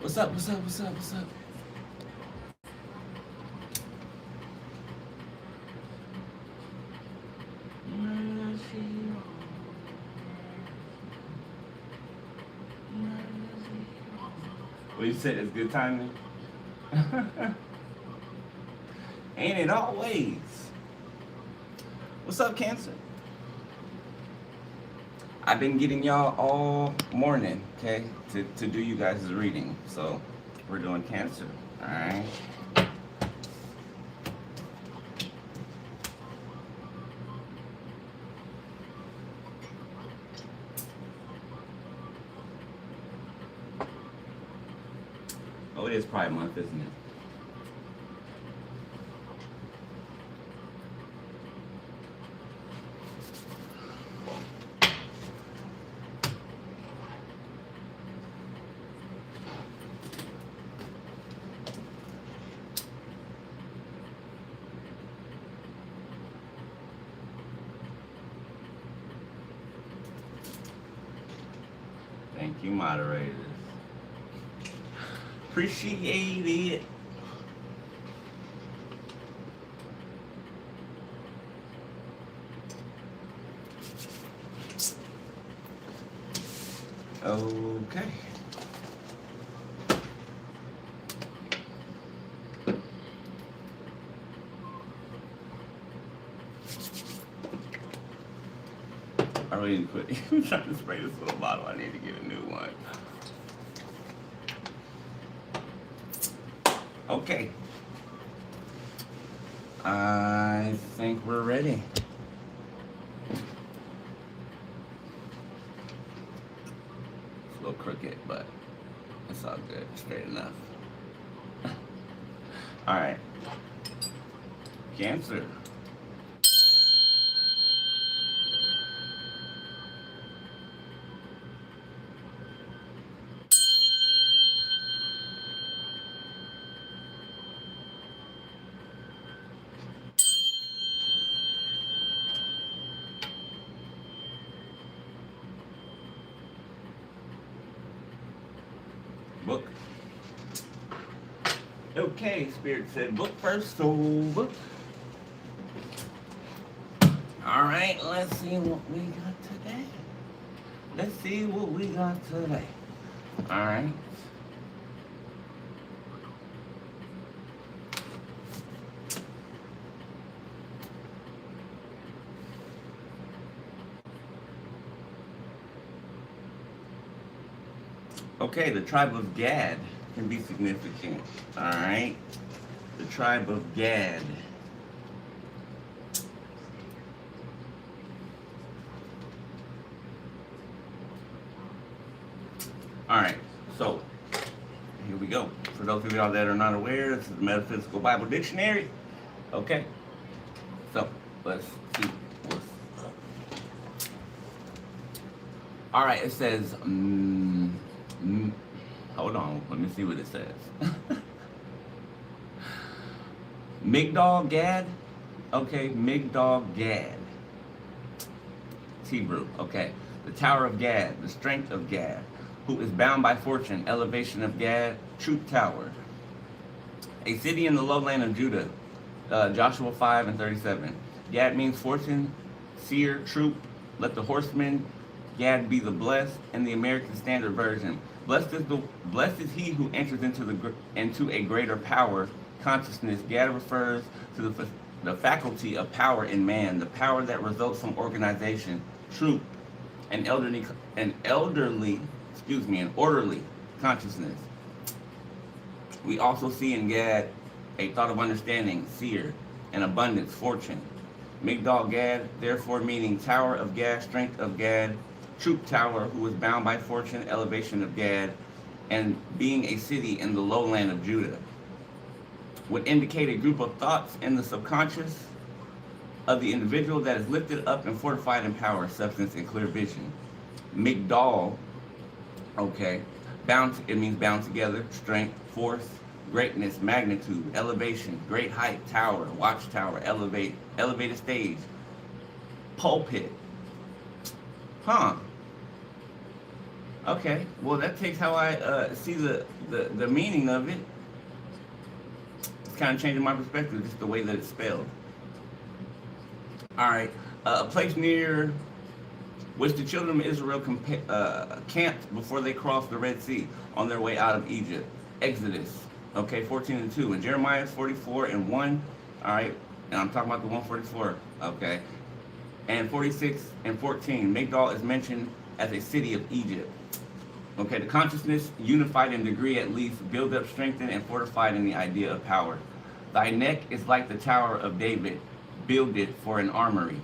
What's up? What's up? What's up? What's up? Well, you said it's good timing. Ain't it always? What's up, Cancer? I've been getting y'all all morning, okay, to do you guys' reading. So we're doing Cancer, all right? Oh, it is Pride Month, isn't it? Thank you, moderators. Appreciate it. Okay. I really need to quit. I'm trying to spray this little bottle. I need to get a new one. Okay. I think we're ready. It's a little crooked, but it's all good. Straight enough. All right. Cancer. Book. Okay, Spirit said book first, so book. All right, let's see what we got today. Let's see what we got today. All right. Okay, the tribe of Gad can be significant. All right. The tribe of Gad. All right, so here we go. For those of y'all that are not aware, this is the Metaphysical Bible Dictionary. Okay, so let's see what's up. All right, it says, hold on, let me see what it says. Migdal Gad. Okay, Migdal Gad. It's Hebrew. Okay, the Tower of Gad, the strength of Gad, who is bound by fortune, elevation of Gad, truth tower. A city in the lowland of Judah, Joshua 5:37. Gad means fortune, seer, troop. Let the horseman, Gad, be the blessed. In the American Standard Version, blessed is he who enters into a greater power consciousness. Gad refers to the faculty of power in man, the power that results from organization, troop, an orderly consciousness. We also see in Gad a thought of understanding, seer, and abundance, fortune. Migdal Gad, therefore meaning tower of Gad, strength of Gad, troop tower, who is bound by fortune, elevation of Gad, and being a city in the lowland of Judah, would indicate a group of thoughts in the subconscious of the individual that is lifted up and fortified in power, substance, and clear vision. Migdal, okay, it means bound together, strength, force, greatness, magnitude, elevation, great height, tower, watchtower, elevated stage, pulpit. Huh. Okay, well that takes how I see the meaning of it. It's kind of changing my perspective, just the way that it's spelled. All right, a place near which the children of Israel camped before they crossed the Red Sea on their way out of Egypt. Exodus, okay, 14 and 2. And Jeremiah 44 and 1, all right, and I'm talking about the 144, okay. And 46 and 14, Migdol is mentioned as a city of Egypt. Okay, the consciousness, unified in degree at least, built up, strengthened, and fortified in the idea of power. Thy neck is like the tower of David, builded for an armory,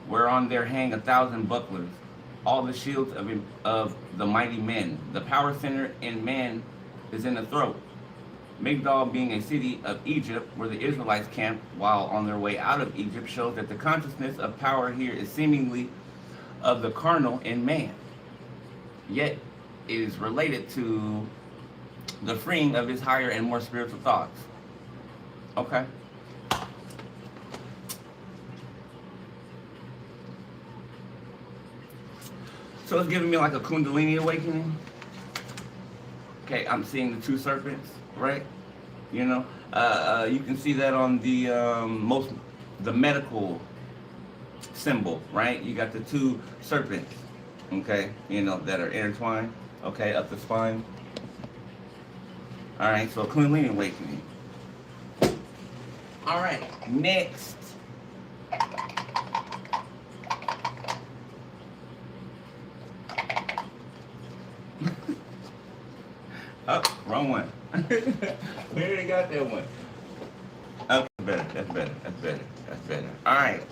whereon there hang 1,000 bucklers, all the shields of the mighty men. The power center in man is in the throat. Migdol being a city of Egypt, where the Israelites camped while on their way out of Egypt, shows that the consciousness of power here is seemingly of the carnal in man, yet it is related to the freeing of his higher and more spiritual thoughts. Okay. So it's giving me like a Kundalini awakening. Okay, I'm seeing the two serpents, right? You know, you can see that on the medical symbol, right? You got the two serpents, okay, you know, that are intertwined, okay, up the spine. All right, so Kundalini awakening. All right, next. Oh, wrong one. We already got that one. Okay, that's better. All right.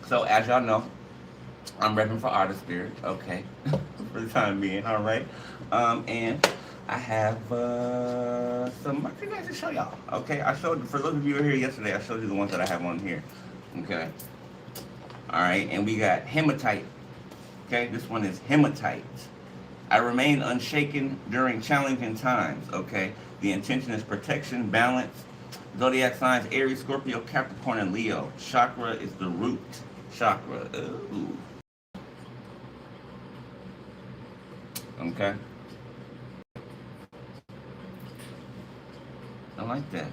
So as y'all know, I'm repping for OTTER SPIRIT, okay, for the time being, all right. And I have some merchandise to show y'all, okay. I showed, for those of you who were here yesterday, I showed you the ones that I have on here, okay. All right, and we got hematite, okay. This one is hematite. I remain unshaken during challenging times, okay? The intention is protection, balance. Zodiac signs, Aries, Scorpio, Capricorn, and Leo. Chakra is the root chakra. Ooh. Okay. I like that.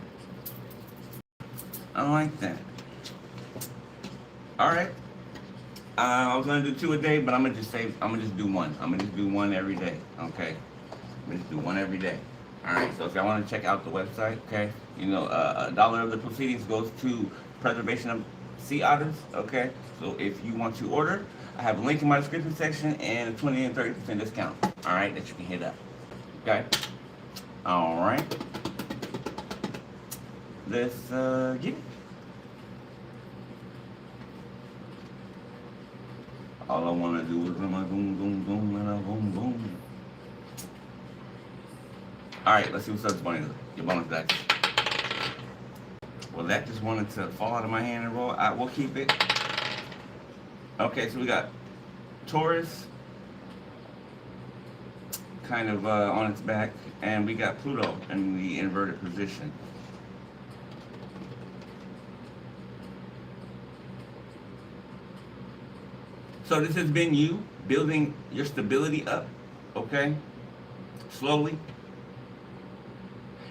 I like that. All right. I was gonna do 2 a day, but I'm gonna just do one. I'm gonna just do one every day. Okay. I'm gonna just do one every day. All right. So if y'all want to check out the website, okay, you know, $1 of the proceedings goes to preservation of sea otters. Okay. So if you want to order, I have a link in my description section and a 20 and 30% discount. All right, that you can hit up. Okay. All right. Let's get it. All I want to do is boom, boom, boom, and boom, boom. All right, let's see what's up, bonus. Your bonus dice. Well, that just wanted to fall out of my hand and roll. We'll keep it. Okay, so we got Taurus, kind of on its back, and we got Pluto in the inverted position. So this has been you building your stability up, okay, slowly.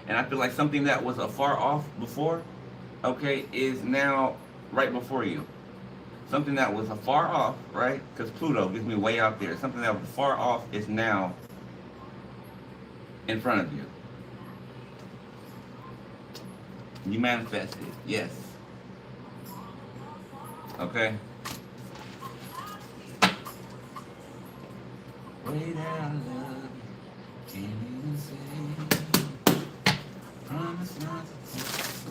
And I feel like something that was afar off before, okay, is now right before you. Something that was afar off, right, because Pluto gives me way out there. Something that was far off is now in front of you. You manifested, yes. Okay. Way down love, can't even say. Promise not to take so.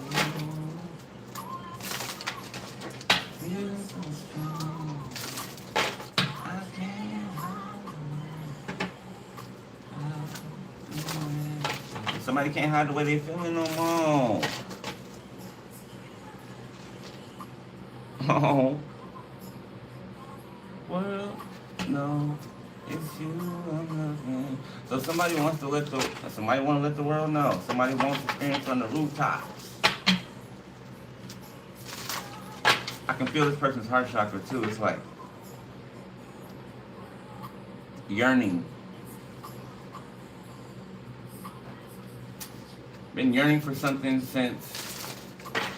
Feeling so strong. I can't hide. Somebody can't hide the way they feeling no more. Oh. Well, no. It's you I'm loving. So somebody want to let the world know. Somebody wants to experience on the rooftops. I can feel this person's heart chakra too. It's like yearning been yearning for something since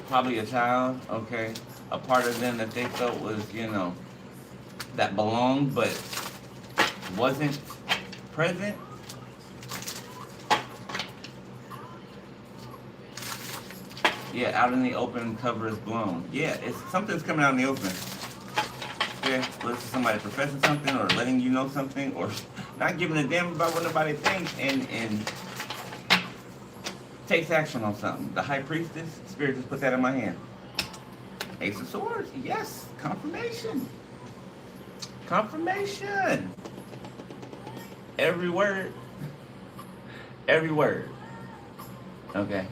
probably a child, okay? A part of them that they felt was, that belonged but wasn't present. Yeah, out in the open, cover is blown. Yeah, something's coming out in the open. Okay, whether it's somebody professing something or letting you know something or not giving a damn about what nobody thinks and takes action on something. The High Priestess, Spirit just put that in my hand. Ace of Swords, yes, confirmation. Confirmation. Every word. Every word. Okay.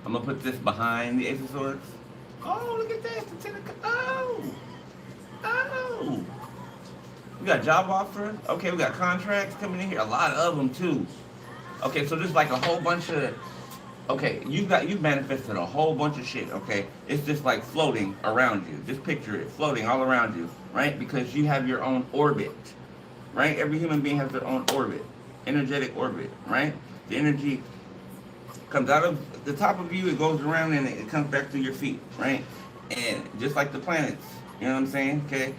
I'm gonna put this behind the Ace of Swords. Oh, look at that. Oh. We got job offers. Okay, we got contracts coming in here. A lot of them too. Okay, so there's like a whole bunch of. Okay, you've manifested a whole bunch of shit. Okay, it's just like floating around you. Just picture it floating all around you, right? Because you have your own orbit, right? Every human being has their own orbit, energetic orbit, right? The energy comes out of the top of you, it goes around and it comes back to your feet, right? And just like the planets, you know what I'm saying? Okay,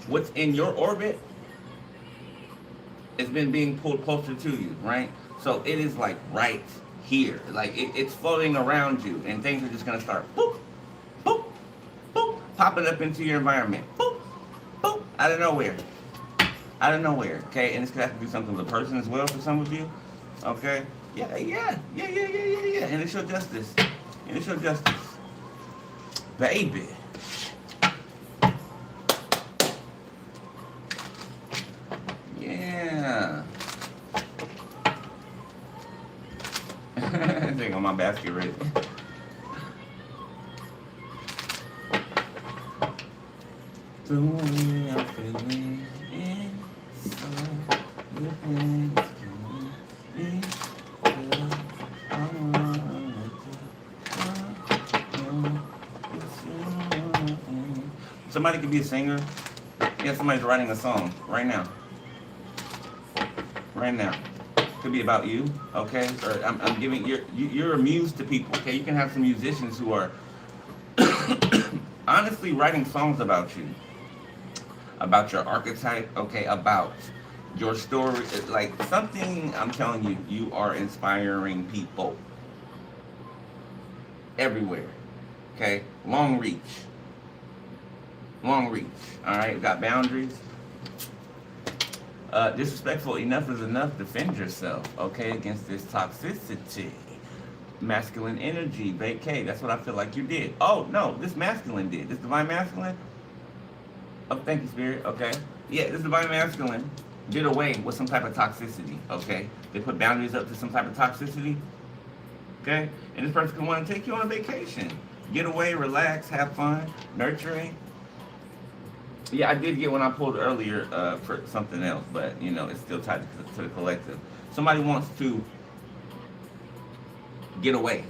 what's in your orbit has been being pulled closer to you, right? So it is like right here, like it's floating around you, and things are just gonna start boop, boop, boop, popping up into your environment, boop, boop, out of nowhere. Okay, and it's gonna have to do something with a person as well for some of you, okay? Yeah, and it's your justice. Baby. Yeah. Thing on my basket ready. The way I'm feeling inside your hands. Somebody could be a singer. Yeah, somebody's writing a song right now. Could be about you, okay? Or I'm giving you're a muse to people, okay? You can have some musicians who are honestly writing songs about you, about your archetype, okay? About your story, like something. I'm telling you, you are inspiring people everywhere, okay? Long reach. All right, got boundaries. Disrespectful, enough is enough. Defend yourself, okay, against this toxicity. Masculine energy, vacate. That's what I feel like you did. Oh no, this masculine did. This divine masculine. Oh, thank you, Spirit. Okay, yeah, this divine masculine did away with some type of toxicity. Okay, they put boundaries up to some type of toxicity. Okay, and this person can want to take you on a vacation, get away, relax, have fun, nurturing. Yeah, I did get one I pulled earlier for something else, but it's still tied to the collective. Somebody wants to get away,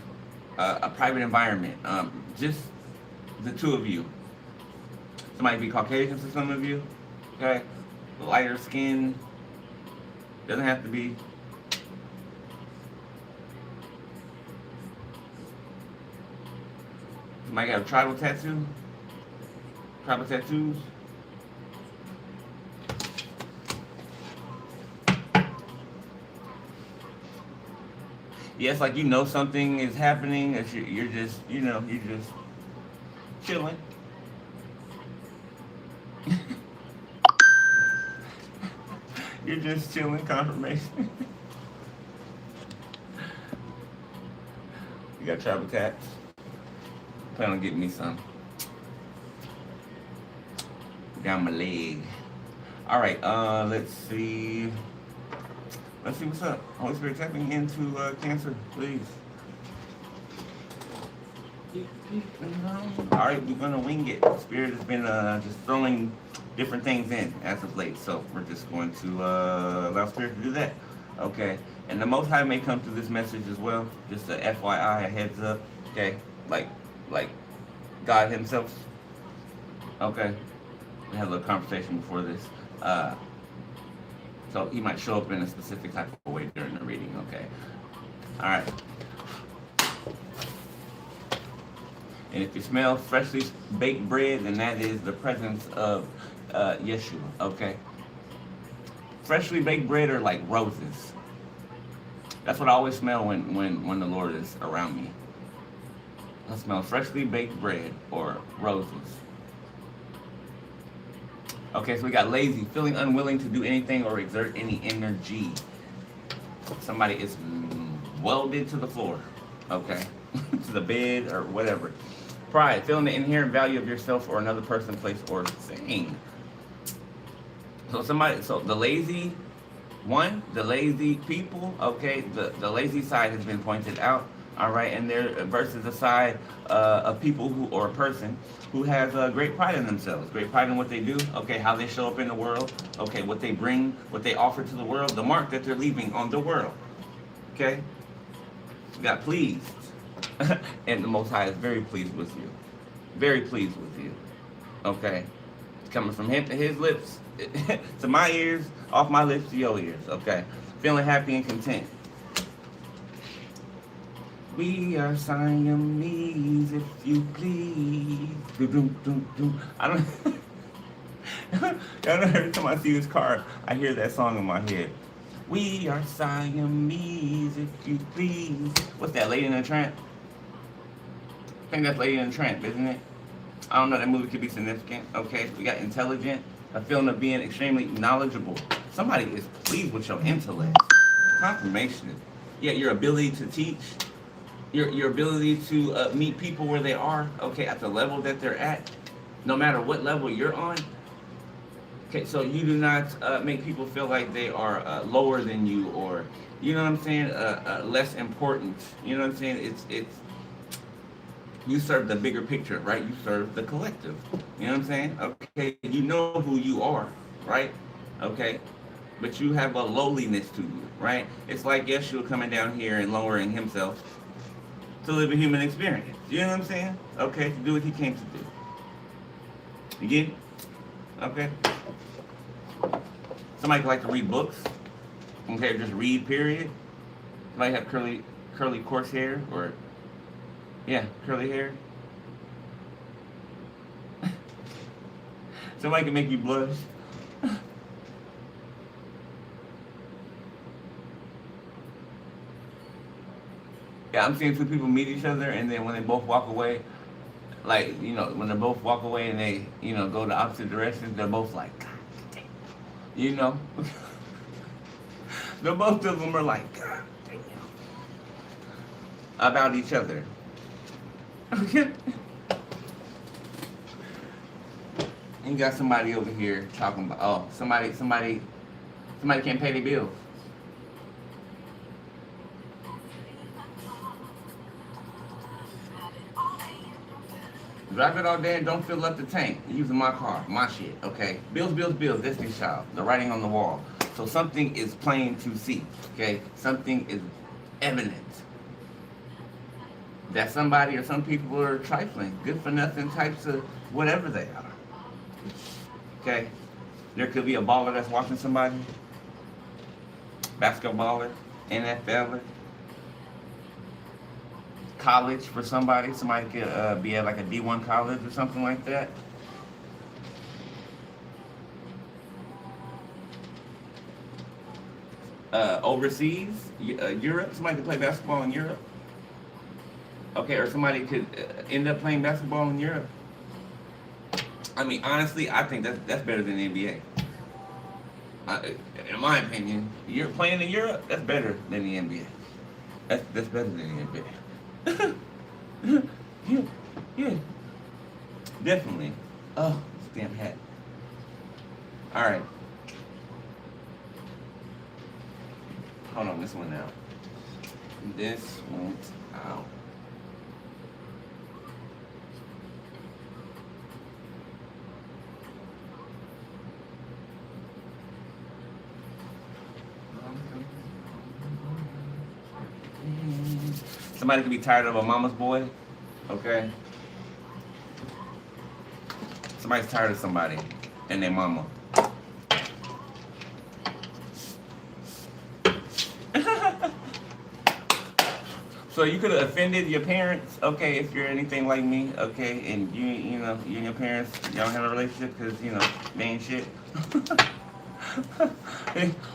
a private environment, just the two of you. Somebody be Caucasian for some of you, okay? Lighter skin, doesn't have to be. Somebody got a tribal tattoo, tribal tattoos. Yeah, it's like something is happening. You're just, you're just chilling. You're just chilling. Confirmation. You got travel tats. Plan on getting me some down my leg. All right. Let's see. Let's see what's up. Holy Spirit tapping into Cancer, please. All right, we're gonna wing it. Spirit has been just throwing different things in as of late, so we're just going to allow Spirit to do that. Okay, and the Most High may come through this message as well. Just a FYI, a heads up. Okay, like God Himself. Okay, we had a little conversation before this. So He might show up in a specific type of way during the reading, okay? All right. And if you smell freshly baked bread, then that is the presence of Yeshua. Okay. Freshly baked bread are like roses. That's what I always smell when the Lord is around me. I smell freshly baked bread or roses. Okay, so we got lazy, feeling unwilling to do anything or exert any energy. Somebody is welded to the floor, okay, to the bed or whatever. Pride, feeling the inherent value of yourself or another person, place, or thing. So the lazy one, the lazy people, okay, the lazy side has been pointed out, all right, and there versus the side of people who, or a person who has great pride in themselves, great pride in what they do, okay, how they show up in the world, okay, what they bring, what they offer to the world, the mark that they're leaving on the world, okay. You got pleased, and the Most High is very pleased with you, very pleased with you, okay. It's coming from him to his lips to my ears, off my lips to your ears, okay. Feeling happy and content. We are Siamese, if you please. I don't. Y'all know every time I see this car, I hear that song in my head. We are Siamese, if you please. What's that, Lady in the Tramp? I think that's Lady in the Tramp, isn't it? I don't know, that movie could be significant. Okay, we got intelligent, a feeling of being extremely knowledgeable. Somebody is pleased with your intellect. Confirmation. Yeah, your ability to teach. Your ability to meet people where they are, okay, at the level that they're at, no matter what level you're on. Okay, so you do not make people feel like they are lower than you, or, you know what I'm saying, less important. You know what I'm saying? It's you serve the bigger picture, right? You serve the collective. You know what I'm saying? Okay, you know who you are, right? Okay, but you have a lowliness to you, right? It's like Yeshua coming down here and lowering himself to live a human experience. You know what I'm saying? Okay, to do what he came to do. You get it? Okay. Somebody like to read books. Okay, just read, period. Somebody have curly coarse hair, or yeah, curly hair. Somebody can make you blush. Yeah, I'm seeing two people meet each other, and then when they both walk away, like, you know, when they both walk away and they, you know, go the opposite directions, they're both like, God damn. You know? The both of them are like, God damn. About each other. You got somebody over here talking about, oh, somebody can't pay their bills. Drive it all day and don't fill up the tank. Using my car, my shit, okay? Bills, Destiny's Child. The writing on the wall. So something is plain to see, okay? Something is evident. That somebody or some people are trifling, good for nothing types of whatever they are. Okay? There could be a baller that's watching somebody. Basketballer, NFLer. College for somebody. Somebody could be at like a D1 college or something like that. Overseas, Europe. Somebody could play basketball in Europe. Okay, or somebody could end up playing basketball in Europe. I mean, honestly, I think that's better than the NBA. In my opinion, you're playing in Europe. That's better than the NBA. That's better than the NBA. yeah, definitely. Oh, this damn hat. All right. Hold on, this one out. This went out. Somebody could be tired of a mama's boy, okay? Somebody's tired of somebody and their mama. So you could have offended your parents, okay, if you're anything like me, okay, and you know, you and your parents, y'all have a relationship because, you know, they ain't shit.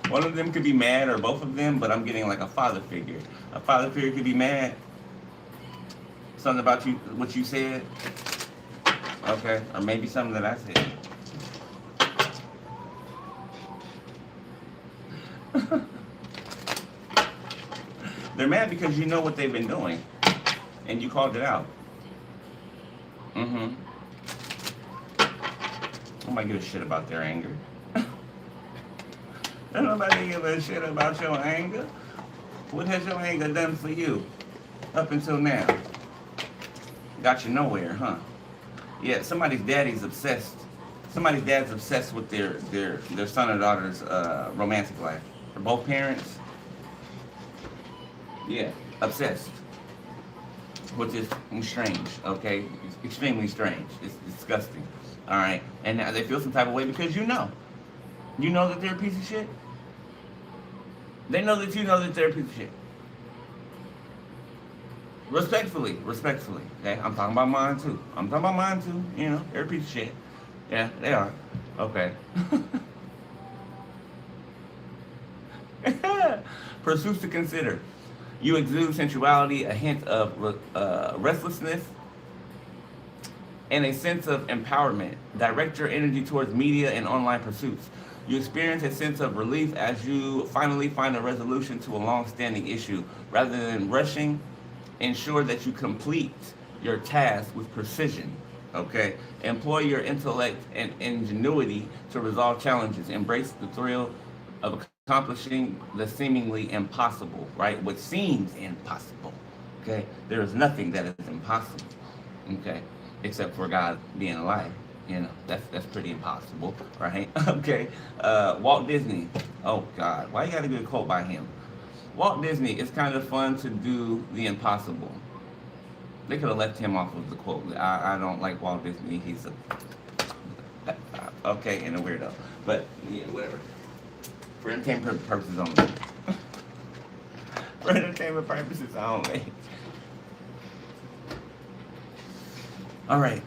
One of them could be mad or both of them, but I'm getting like a father figure. A father figure could be mad. Something about you, what you said, okay, or maybe something that I said. They're mad because you know what they've been doing, and you called it out. Mm-hmm. Nobody give a shit about their anger. Nobody give a shit about your anger. What has your anger done for you up until now? Got you nowhere, huh? Yeah, somebody's daddy's obsessed. Somebody's dad's obsessed with their son or daughter's romantic life. For both parents, yeah, obsessed. Which is strange, okay? It's extremely strange. It's disgusting. All right, and now they feel some type of way because you know that they're a piece of shit. They know that you know that they're a piece of shit. Respectfully, okay? I'm talking about mine too. You know, they're a piece of shit. Yeah, they are. Okay. Pursuits to consider. You exude sensuality, a hint of restlessness, and a sense of empowerment. Direct your energy towards media and online pursuits. You experience a sense of relief as you finally find a resolution to a long-standing issue. Rather than rushing, ensure that you complete your task with precision. Okay? Employ your intellect and ingenuity to resolve challenges. Embrace the thrill of accomplishing the seemingly impossible, right? What seems impossible. Okay? There is nothing that is impossible. Okay? Except for God being alive. You know, that's pretty impossible, right? Okay. Walt Disney. Oh God, why you gotta get a quote by him? Walt Disney, it's kind of fun to do the impossible. They could have left him off of the quote. I don't like Walt Disney. He's a okay and a weirdo. But yeah, whatever. For entertainment purposes only. For entertainment purposes only. All right.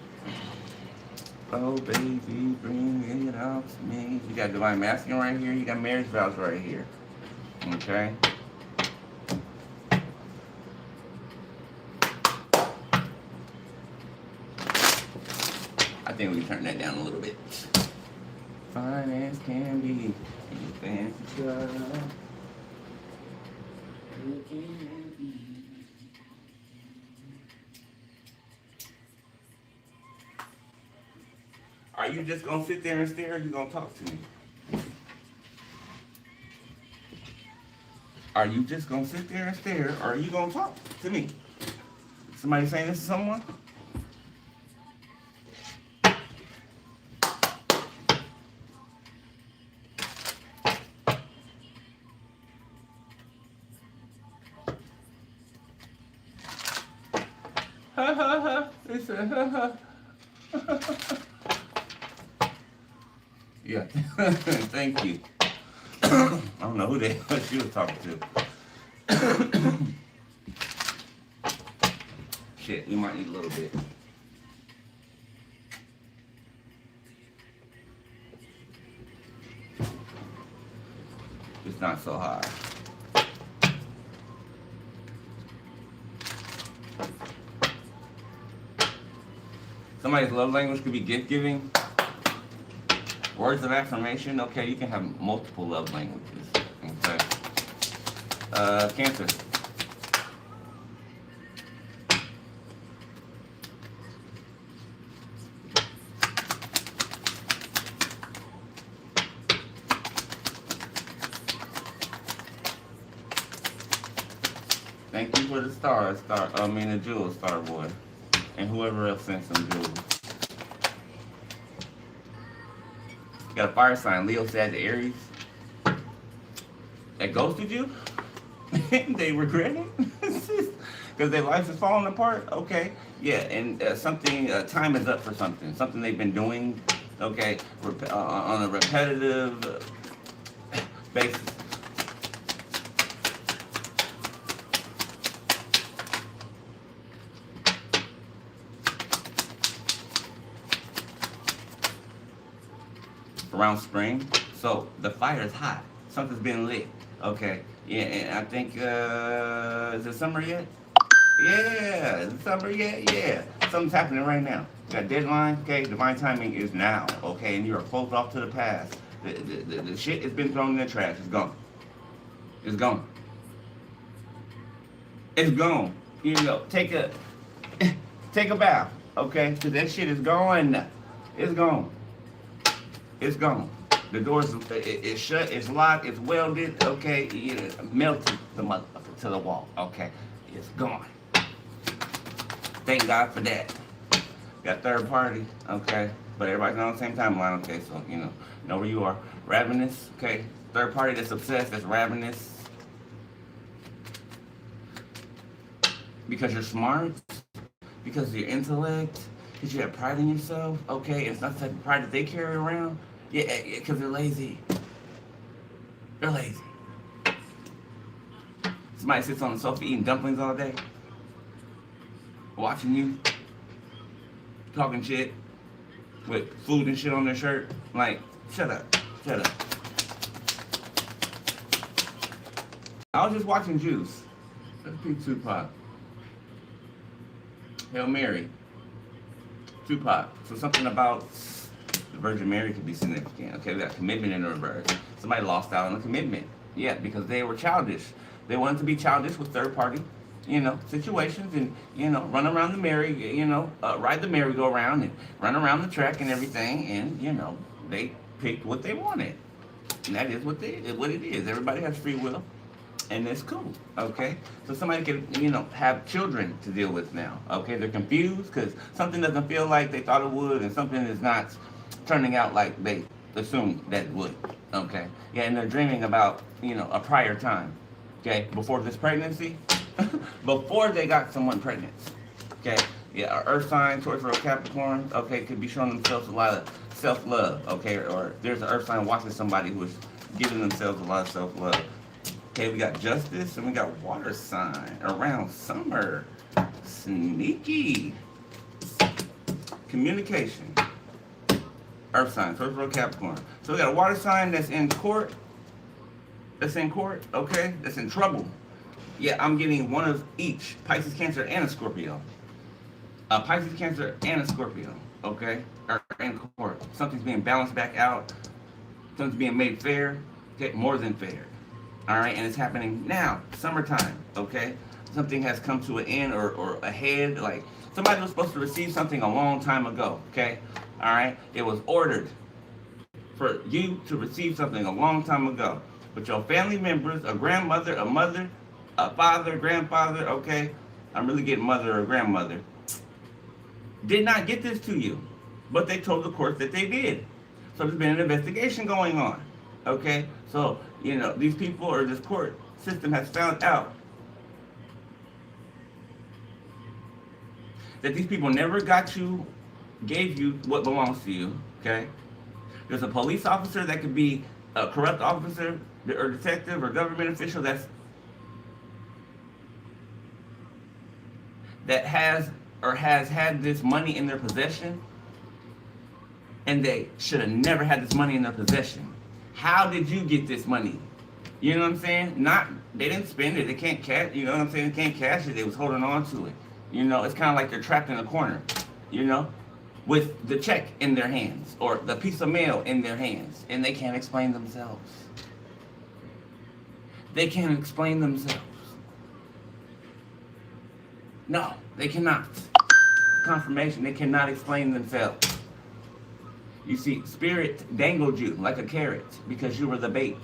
Oh, baby, bring it out to me. You got divine masculine right here. You got marriage vows right here. Okay. I think we can turn that down a little bit. Fine as can be. Fancy girl. Are you just gonna sit there and stare, or you gonna talk to me? Are you just gonna sit there and stare, or are you gonna talk to me? Somebody saying this to someone? Ha ha ha. They said ha ha. Yeah, thank you. I don't know who she was talking to. Shit, we might need a little bit. It's not so hard. Somebody's love language could be gift giving. Words of affirmation. Okay, you can have multiple love languages. Okay. Cancer. Thank you for the stars, the jewels, Star Boy. And whoever else sent some jewels. Got a fire sign, Leo, Sag, Aries. That ghosted you? They regret it? Because their life is falling apart? Okay. Yeah, and time is up for something. Something they've been doing, okay, on a repetitive basis. around spring. So the fire is hot. Something's been lit. Okay. Yeah, and I think is it summer yet? Yeah, is it summer yet? Yeah. Something's happening right now. You got a deadline, okay? Divine timing is now, okay? And you are closed off to the past. The shit has been thrown in the trash. It's gone. It's gone. It's gone. You know, take a bath, okay? Because that shit is gone. It's gone. It's gone. The door's it's shut, it's locked, it's welded, okay? You melted the motherfucker to the wall, okay? It's gone. Thank God for that. Got third party, okay? But everybody's not on the same timeline, okay? So, you know where you are. Ravenous, okay? Third party that's obsessed, that's ravenous. Because you're smart, because of your intellect, because you have pride in yourself, okay? It's not the type of pride that they carry around. Yeah, because they're lazy. They're lazy. Somebody sits on the sofa eating dumplings all day, watching you, talking shit, with food and shit on their shirt. Like, shut up, shut up. I was just watching Juice. Let's pick Tupac. Hail Mary. Tupac. So something about the Virgin Mary could be significant. Okay, we got commitment in the reverse. Somebody lost out on the commitment. Yeah, because they were childish. They wanted to be childish with third party, situations and, run around the merry, ride the merry-go-round and run around the track and everything. And, they picked what they wanted. And that is what it is. Everybody has free will. And it's cool, okay? So somebody can, have children to deal with now, okay? They're confused because something doesn't feel like they thought it would and something is not turning out like they assumed that it would, okay? Yeah, and they're dreaming about, a prior time, okay? Before this pregnancy, before they got someone pregnant, okay? Yeah, earth sign, Taurus, Virgo, Capricorn, okay, could be showing themselves a lot of self-love, okay? Or there's an earth sign watching somebody who is giving themselves a lot of self-love. Okay, we got justice and we got water sign around summer. Sneaky. Communication. Earth sign, Taurus, Virgo, Capricorn. So we got a water sign that's in court. Okay? That's in trouble. Yeah, I'm getting one of each. Pisces, Cancer, and a Scorpio. Pisces, Cancer, and a Scorpio. Okay? Are in court. Something's being balanced back out. Something's being made fair. Okay, more than fair. Alright, and it's happening now, summertime, okay? Something has come to an end or ahead, like somebody was supposed to receive something a long time ago, okay? Alright, it was ordered for you to receive something a long time ago. But your family members, a grandmother, a mother, a father, grandfather, okay? I'm really getting mother or grandmother, did not get this to you, but they told the court that they did. So there's been an investigation going on, okay? So, these people or this court system has found out that these people never gave you what belongs to you, okay? There's a police officer that could be a corrupt officer or detective or government official that has had this money in their possession, and they should have never had this money in their possession. How did you get this money? You know what I'm saying? They didn't spend it. They can't cash. You know what I'm saying? They can't cash it. They was holding on to it. It's kind of like they're trapped in a corner. With the check in their hands or the piece of mail in their hands, and they can't explain themselves. They can't explain themselves. No, they cannot. Confirmation. They cannot explain themselves. You see, Spirit dangled you like a carrot because you were the bait.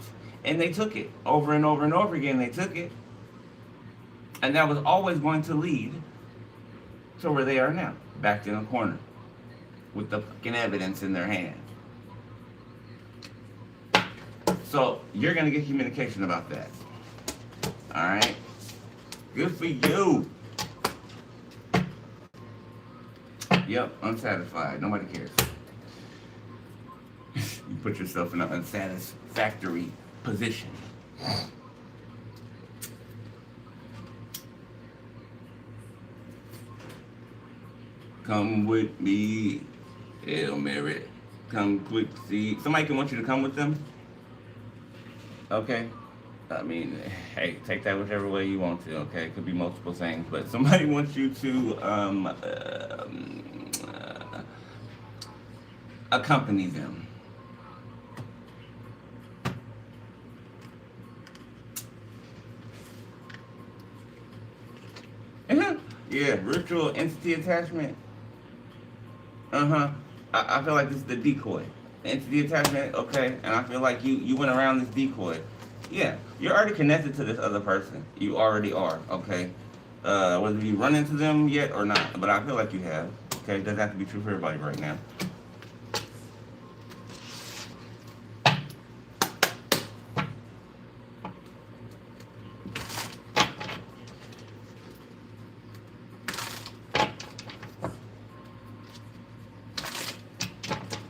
And they took it over and over and over again. They took it. And that was always going to lead to where they are now, backed in a corner with the fucking evidence in their hand. So you're going to get communication about that. All right? Good for you. Yep, unsatisfied. Nobody cares. You put yourself in an unsatisfactory position. Come with me, Hail Mary. Come quick, see. Somebody can want you to come with them. Okay. I mean, hey, take that whichever way you want to. Okay, it could be multiple things, but somebody wants you to accompany them. Yeah, ritual entity attachment. Uh-huh. I feel like this is the decoy. Entity attachment, okay, and I feel like you went around this decoy. Yeah, you're already connected to this other person. You already are, okay? Whether you run into them yet or not, but I feel like you have. Okay, doesn't have to be true for everybody right now.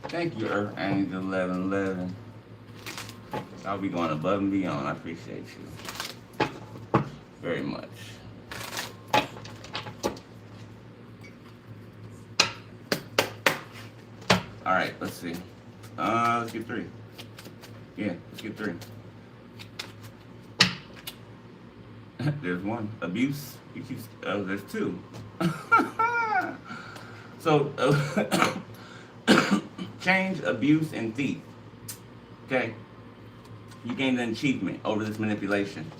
Thank you, Earth Angel 1111. I'll be going above and beyond. I appreciate you very much. All right, let's see. Let's get 3. Yeah, let's get 3. There's 1. Abuse. There's 2. So, change, abuse, and thief. Okay? You gained an achievement over this manipulation.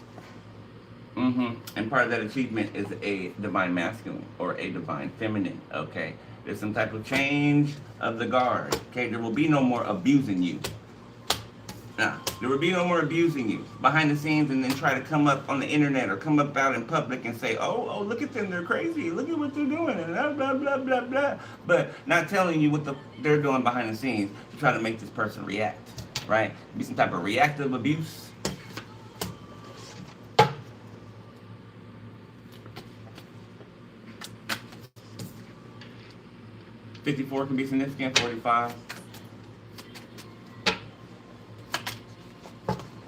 And part of that achievement is a divine masculine or a divine feminine. Okay? There's some type of change of the guard. Okay? There will be no more abusing you. Nah, there will be no more abusing you behind the scenes and then try to come up on the internet or come up out in public and say, oh, look at them, they're crazy. Look at what they're doing and blah, blah, blah, blah, blah. But not telling you what they're doing behind the scenes to try to make this person react, right? Be some type of reactive abuse. $54 can be significant, 45.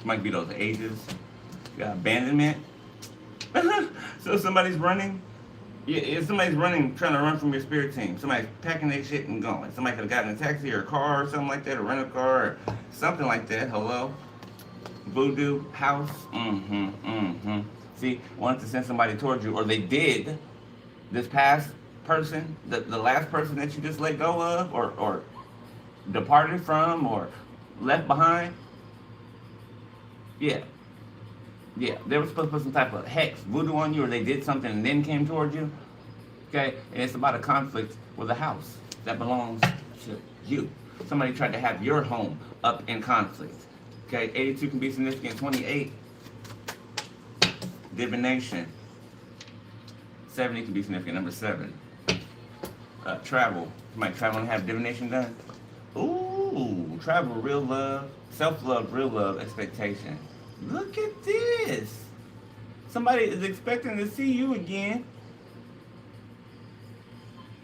Might be those ages. You got abandonment. So somebody's running. Yeah, somebody's running, trying to run from your spirit team. Somebody's packing their shit and going. Somebody could have gotten a taxi or a car or something like that, or rent a car or something like that. Hello? Voodoo house. See, wanted to send somebody towards you, or they did. This past person, the last person that you just let go of, or departed from, or left behind. Yeah. Yeah, they were supposed to put some type of hex, voodoo on you, or they did something and then came towards you. Okay? And it's about a conflict with a house that belongs to you. Somebody tried to have your home up in conflict. Okay? 82 can be significant. 28. Divination. 70 can be significant. Number 7. Travel. Somebody travel and have divination done. Ooh, travel, real love. Self-love, real love, expectation. Look at this. Somebody is expecting to see you again.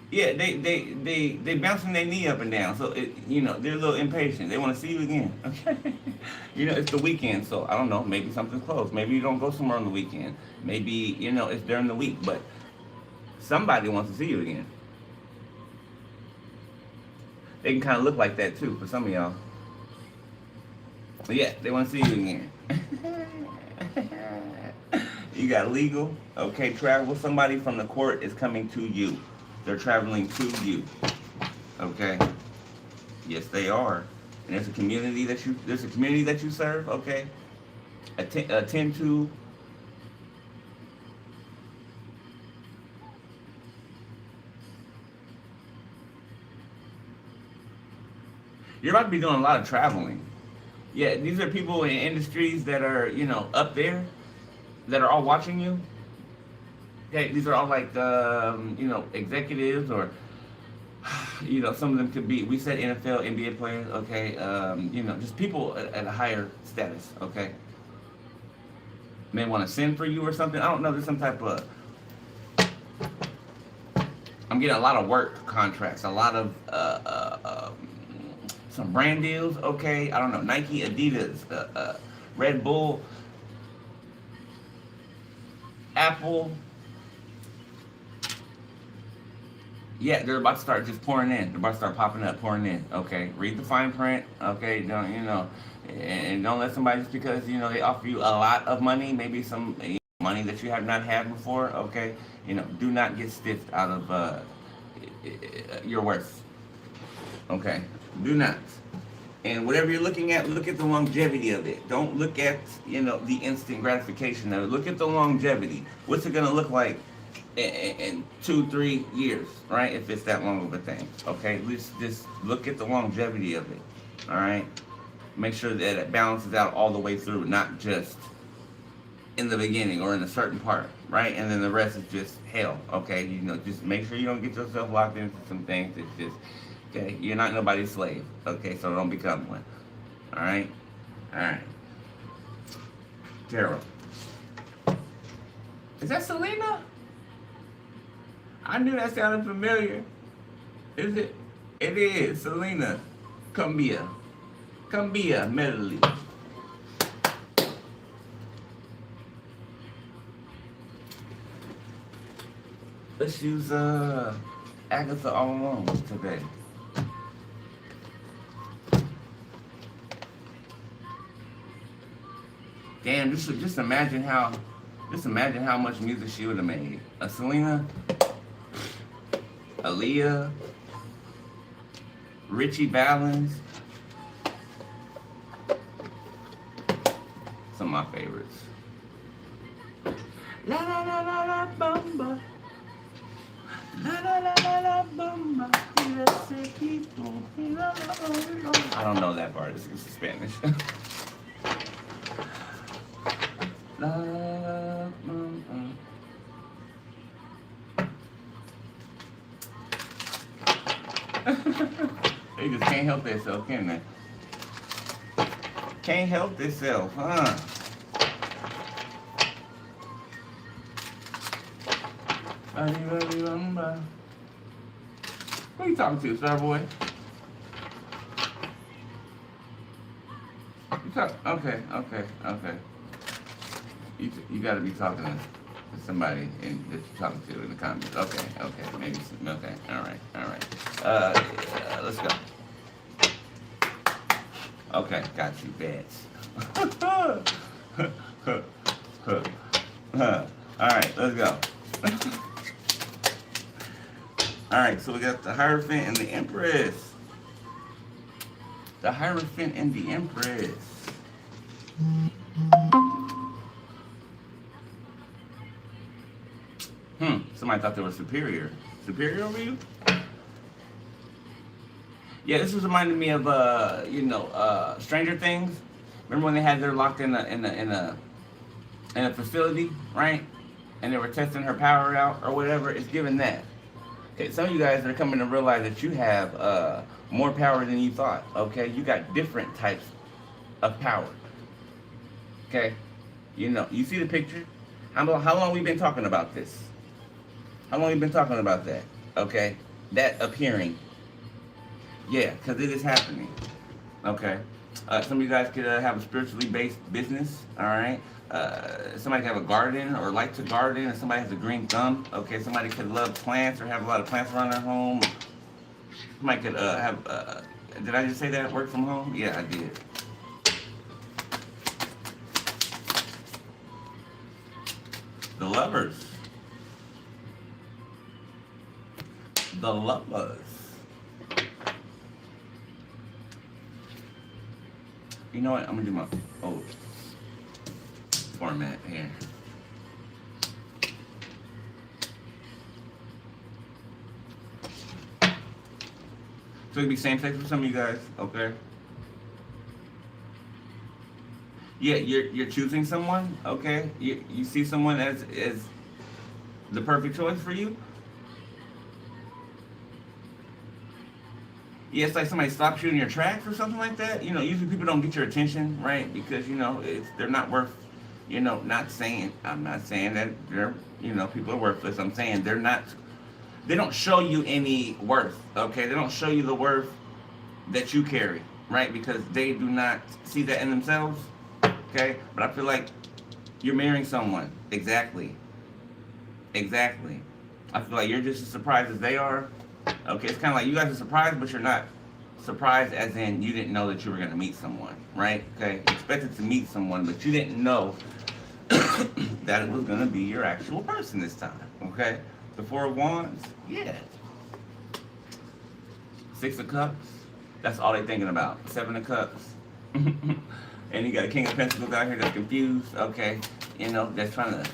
Yeah, they bouncing their knee up and down. So, they're a little impatient. They want to see you again. Okay? It's the weekend. So, I don't know. Maybe something's closed. Maybe you don't go somewhere on the weekend. Maybe, it's during the week. But somebody wants to see you again. They can kind of look like that, too, for some of y'all. But yeah, they want to see you again. You got legal. Okay, travel. Somebody from the court is coming to you. They're traveling to you. Okay. Yes, they are. And there's a community that you serve. Okay. Attend to. You're about to be doing a lot of traveling. Yeah, these are people in industries that are, up there, that are all watching you. Okay, these are all like, executives or, some of them could be, we said NFL, NBA players, okay, just people at a higher status, okay. May want to send for you or something. I don't know, there's some type of, I'm getting a lot of work contracts, a lot of, some brand deals, okay, I don't know, Nike, Adidas, Red Bull, Apple. Yeah, they're about to start just pouring in. They're about to start popping up, pouring in. Okay, read the fine print. Okay, don't and don't let somebody just because they offer you a lot of money, maybe some money that you have not had before. Okay, do not get stiffed out of your worth. Okay, do not. And whatever you're looking at, look at the longevity of it. Don't look at the instant gratification of it. Look at the longevity. What's it gonna look like in 2-3 years, right? If it's that long of a thing, okay. Let's just look at the longevity of it. All right. Make sure that it balances out all the way through, not just in the beginning or in a certain part, right? And then the rest is just hell. Okay. Just make sure you don't get yourself locked into some things. It's just okay. You're not nobody's slave. Okay. So don't become one. All right. All right. Tarot. Is that Selena? I knew that sounded familiar. Is it? It is. Selena. Cumbia. Cumbia medley. Let's use Agatha all alone today. Damn, just imagine how much music she would have made. Selena, Aaliyah, Richie Valens, some of my favorites. La la la la la bamba, la la la la la bamba. I don't know that part. It's Spanish. La la la bamba. They just can't help themselves, can they? Can't help themselves, huh? Who you talking to, Starboy? Okay. You got to be talking to somebody that you're talking to in the comments. Okay, maybe some, okay, all right. Let's go. Okay, got you, bets. All right, let's go. All right, so we got the Hierophant and the Empress. The Hierophant and the Empress. Somebody thought they were superior. Superior over you? Yeah, this was reminding me of Stranger Things. Remember when they had her locked in a facility, right? And they were testing her power out or whatever. It's given that. Okay, some of you guys are coming to realize that you have more power than you thought. Okay, you got different types of power. Okay, you see the picture. How long we been talking about this? How long you been talking about that? Okay, that appearing. Yeah, because it is happening. Okay, some of you guys could have a spiritually based business. All right. Somebody could have a garden or like to garden, and somebody has a green thumb. Okay, somebody could love plants or have a lot of plants around their home. Somebody could have. Did I just say that? Work from home? Yeah, I did. The Lovers. The Lovers. You know what? I'm gonna do my old format here. So it'd be same sex for some of you guys, okay? Yeah, you're choosing someone, okay? You see someone as the perfect choice for you. Yeah, it's like somebody stops you in your tracks or something like that. Usually people don't get your attention, right? Because they're not worth. I'm not saying that they're people are worthless. I'm saying they don't show you any worth, okay? They don't show you the worth that you carry, right? Because they do not see that in themselves, okay? But I feel like you're marrying someone. Exactly. I feel like you're just as surprised as they are, Okay, it's kind of like you guys are surprised, but you're not surprised as in you didn't know that you were going to meet someone, right? Okay, you expected to meet someone, but you didn't know that it was going to be your actual person this time, okay? The Four of Wands, yeah. Six of Cups, that's all they're thinking about. Seven of Cups. And you got a King of Pentacles out here that's confused, okay? You know, that's trying to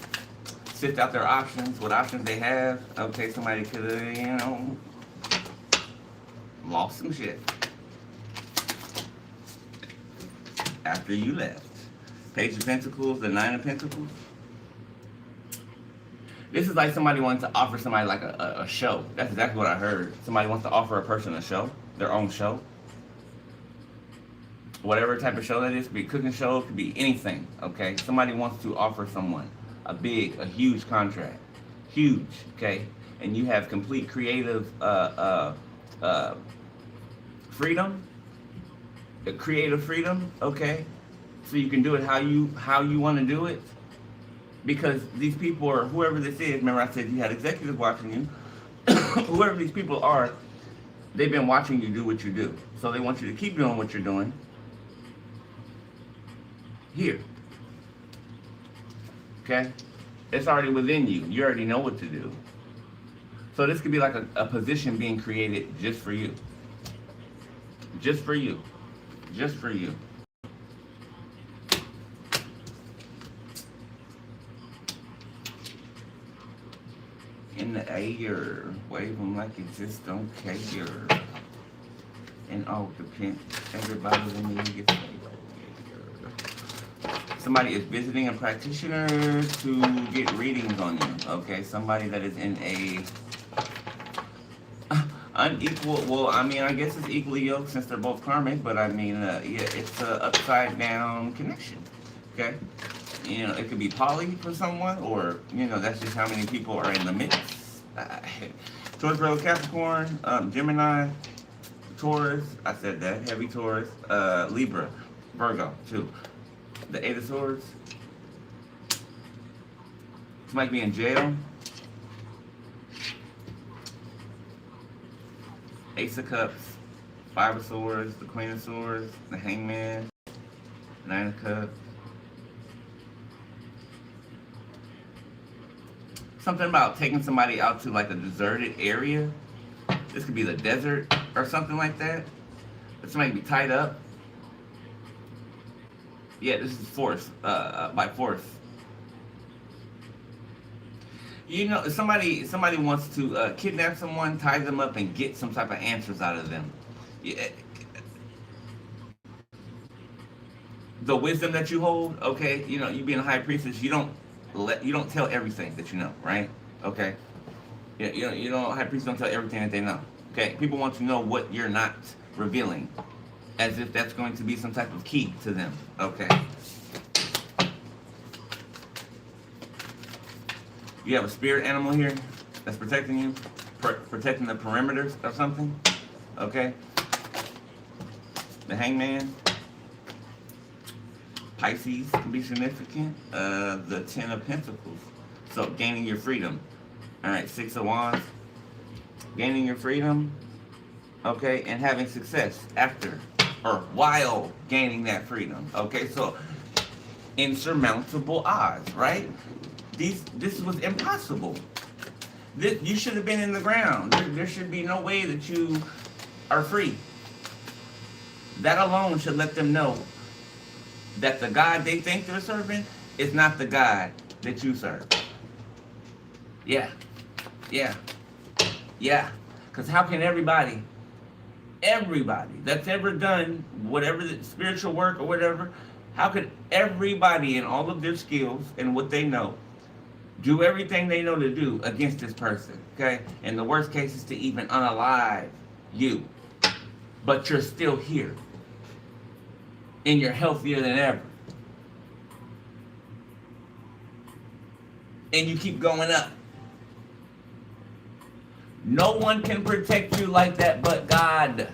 sift out their options, what options they have. Okay, somebody could have, you know, lost some shit after you left. Page of Pentacles, the Nine of Pentacles. This is like somebody wants to offer somebody like a show. That's exactly what I heard. Somebody wants to offer a person a show, their own show. Whatever type of show that is, could be a cooking show, could be anything, okay? Somebody wants to offer someone a huge contract. Huge, okay? And you have complete creative freedom, creative freedom, okay? So you can do it how you want to do it. Because these people, or whoever this is, remember I said you had executives watching you. Whoever these people are, they've been watching you do what you do. So they want you to keep doing what you're doing here. Okay? It's already within you. You already know what to do. So this could be like a position being created just for you. Just for you. Just for you. In the air, wave them like you just don't care. And all depends. Everybody in the air. Somebody is visiting a practitioner to get readings on you. Okay, somebody that is in a unequal. Well, I mean, I guess it's equally yoked since they're both karmic. But I mean, yeah, it's a upside down connection. Okay. You know, it could be poly for someone, or, you know, that's just how many people are in the mix. Taurus, Virgo, Capricorn, Gemini, Taurus, I said that, heavy Taurus, Libra, Virgo, too. The Eight of Swords. This might be in jail. Ace of Cups, Five of Swords, the Queen of Swords, the Hangman, Nine of Cups. Something about taking somebody out to like a deserted area. This could be the desert or something like that. But somebody could be tied up. Yeah, this is force, by force. You know, somebody wants to kidnap someone, tie them up, and get some type of answers out of them. Yeah. The wisdom that you hold, okay, you know, you being a high priestess, you don't tell everything that you know, right? Okay. You know, high priests don't tell everything that they know. Okay. People want to know what you're not revealing, as if that's going to be some type of key to them. Okay. You have a spirit animal here that's protecting you, protecting the perimeters or something. Okay. The Hangman. Pisces can be significant. The Ten of Pentacles. So gaining your freedom. All right, Six of Wands. Gaining your freedom. Okay, and having success after or while gaining that freedom. Okay, so insurmountable odds, right? This was impossible. You should have been in the ground. There should be no way that you are free. That alone should let them know that the God they think they're serving is not the God that you serve. Yeah. Because how can everybody that's ever done whatever the spiritual work or whatever, how could everybody in all of their skills and what they know do everything they know to do against this person? Okay? And the worst case is to even unalive you. But you're still here. And you're healthier than ever. And you keep going up. No one can protect you like that but God.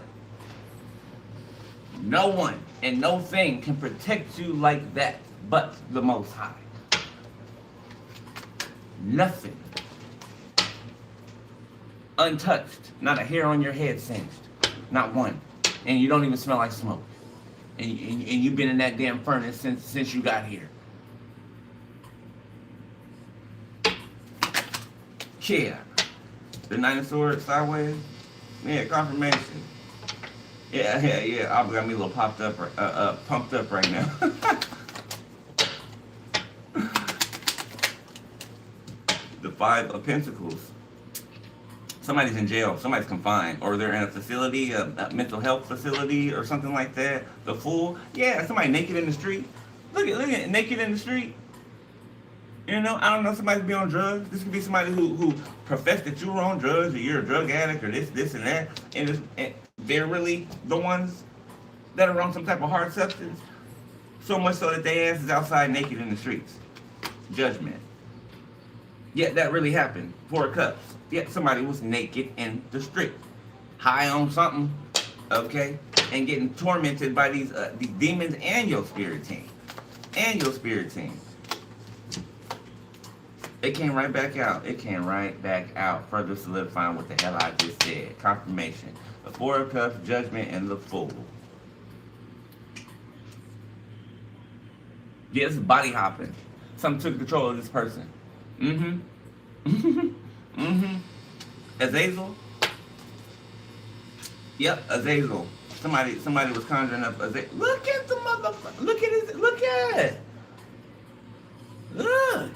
No one and no thing can protect you like that but the Most High. Nothing. untouched, not a hair on your head singed, not one, and you don't even smell like smoke, and you've been in that damn furnace since you got here. Yeah, the Nine of Swords sideways. Yeah, confirmation. Yeah. I've got me a little pumped up right now. The Five of Pentacles. Somebody's in jail, somebody's confined, or they're in a facility, a mental health facility, or something like that. The Fool, yeah, somebody naked in the street. Look at naked in the street. You know, I don't know, somebody could be on drugs. This could be somebody who professed that you were on drugs, or you're a drug addict, or this, and that. And they're really the ones that are on some type of hard substance. So much so that their ass is outside naked in the streets. Judgment. Yeah, that really happened. Four of Cups. Yeah, somebody was naked in the street, high on something, okay, and getting tormented by these demons and your spirit team. It came right back out. Further solidifying what the hell I just said. Confirmation. The Four of Cups, Judgment, and the Fool. Yeah, this is body hopping. Something took control of this person. Azazel. Yep, Azazel. Somebody was conjuring up Azazel. Look at the motherfucker. Look at it. Look.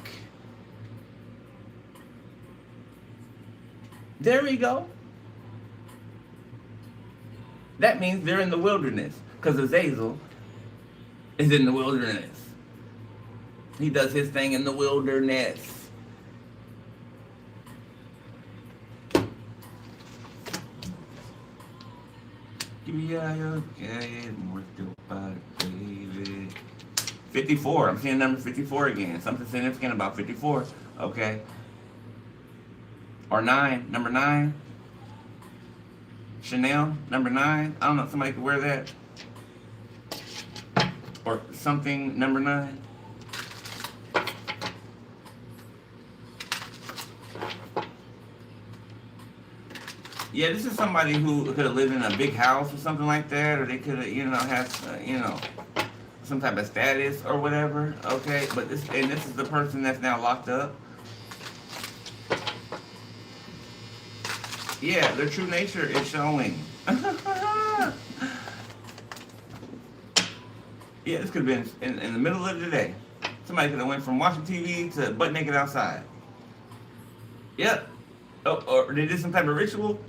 There we go. That means they're in the wilderness, because Azazel is in the wilderness. He does his thing in the wilderness. Give me your work your body, baby. 54. I'm seeing number 54 again. Something significant about 54. Okay. Or 9. Number 9. Chanel. Number 9. I don't know if somebody could wear that. Or something. Number 9. Yeah, this is somebody who could have lived in a big house or something like that, or they could have, had, some type of status or whatever. Okay, but this is the person that's now locked up. Yeah, their true nature is showing. Yeah, this could have been in the middle of the day. Somebody could have went from watching TV to butt naked outside. Yep. Oh, or they did some type of ritual.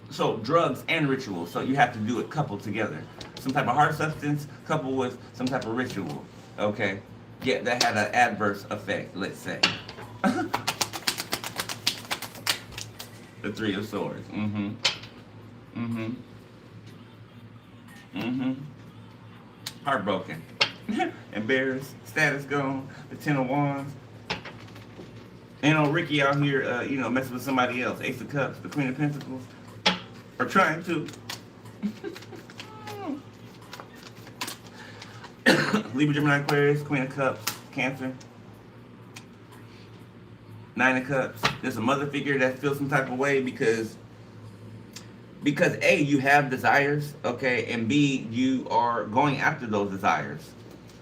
So drugs and ritual. So you have to do it coupled together. Some type of hard substance coupled with some type of ritual. Okay. Yeah, that had an adverse effect, let's say. The Three of Swords. Heartbroken. Embarrassed. Status gone. The Ten of Wands. And Ricky out here, messing with somebody else. Ace of Cups, the Queen of Pentacles. Or trying to. Libra, Gemini, Aquarius, Queen of Cups, Cancer. Nine of Cups. There's a mother figure that feels some type of way because A, you have desires, okay, and B, you are going after those desires.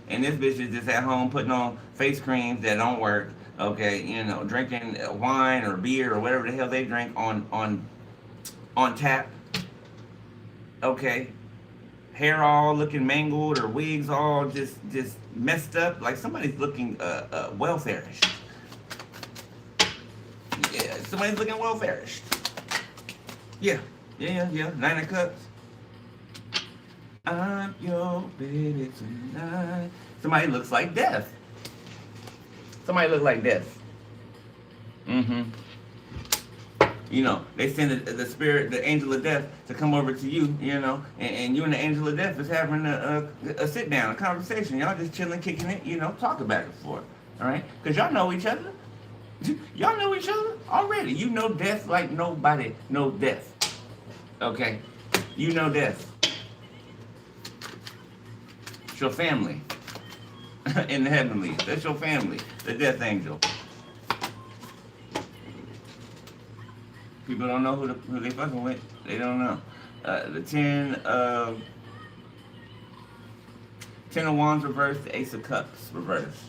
And this bitch is just at home putting on face creams that don't work, okay, drinking wine or beer or whatever the hell they drink on tap, okay, hair all looking mangled or wigs all just messed up, like somebody's looking welfare-ish. Yeah, somebody's looking welfare-ish. Yeah, Nine of Cups. I'm your baby tonight. Somebody looks like death. Somebody look like death. They send the spirit, the angel of death, to come over to you, and you and the angel of death is having a sit down, a conversation. Y'all just chilling, kicking it, talking back and forth. All right? Because y'all know each other. Y'all know each other already. You know death like nobody knows death. Okay? You know death. It's your family. In the heavenlies. That's your family. The death angel. People don't know who they fucking with. They don't know. The Ten of Wands reversed, the Ace of Cups reversed.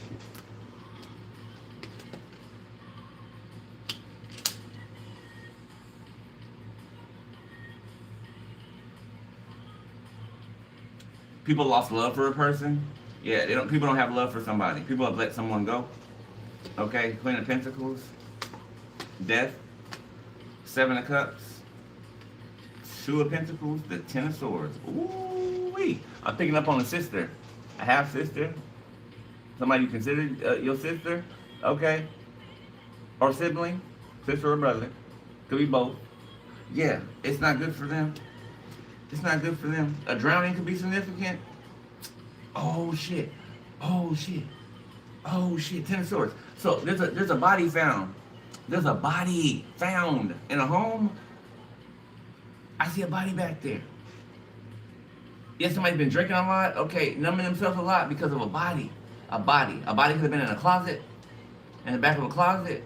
People lost love for a person. Yeah, they don't. People don't have love for somebody. People have let someone go. Okay, Queen of Pentacles, Death, Seven of Cups, Two of Pentacles, the Ten of Swords. Ooh-wee. I'm picking up on a sister, a half sister, somebody you consider your sister, okay, or sibling, sister or brother. Could be both. Yeah, it's not good for them. It's not good for them. A drowning could be significant. Oh shit. Oh shit. Oh shit. Ten of Swords. So there's a body found. There's a body found in a home. I see a body back there. Yes, somebody's been drinking a lot. Okay, numbing themselves a lot because of a body. A body. A body could have been in a closet. In the back of a closet.